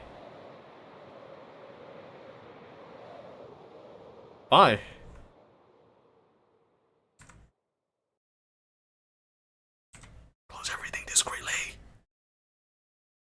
Bye.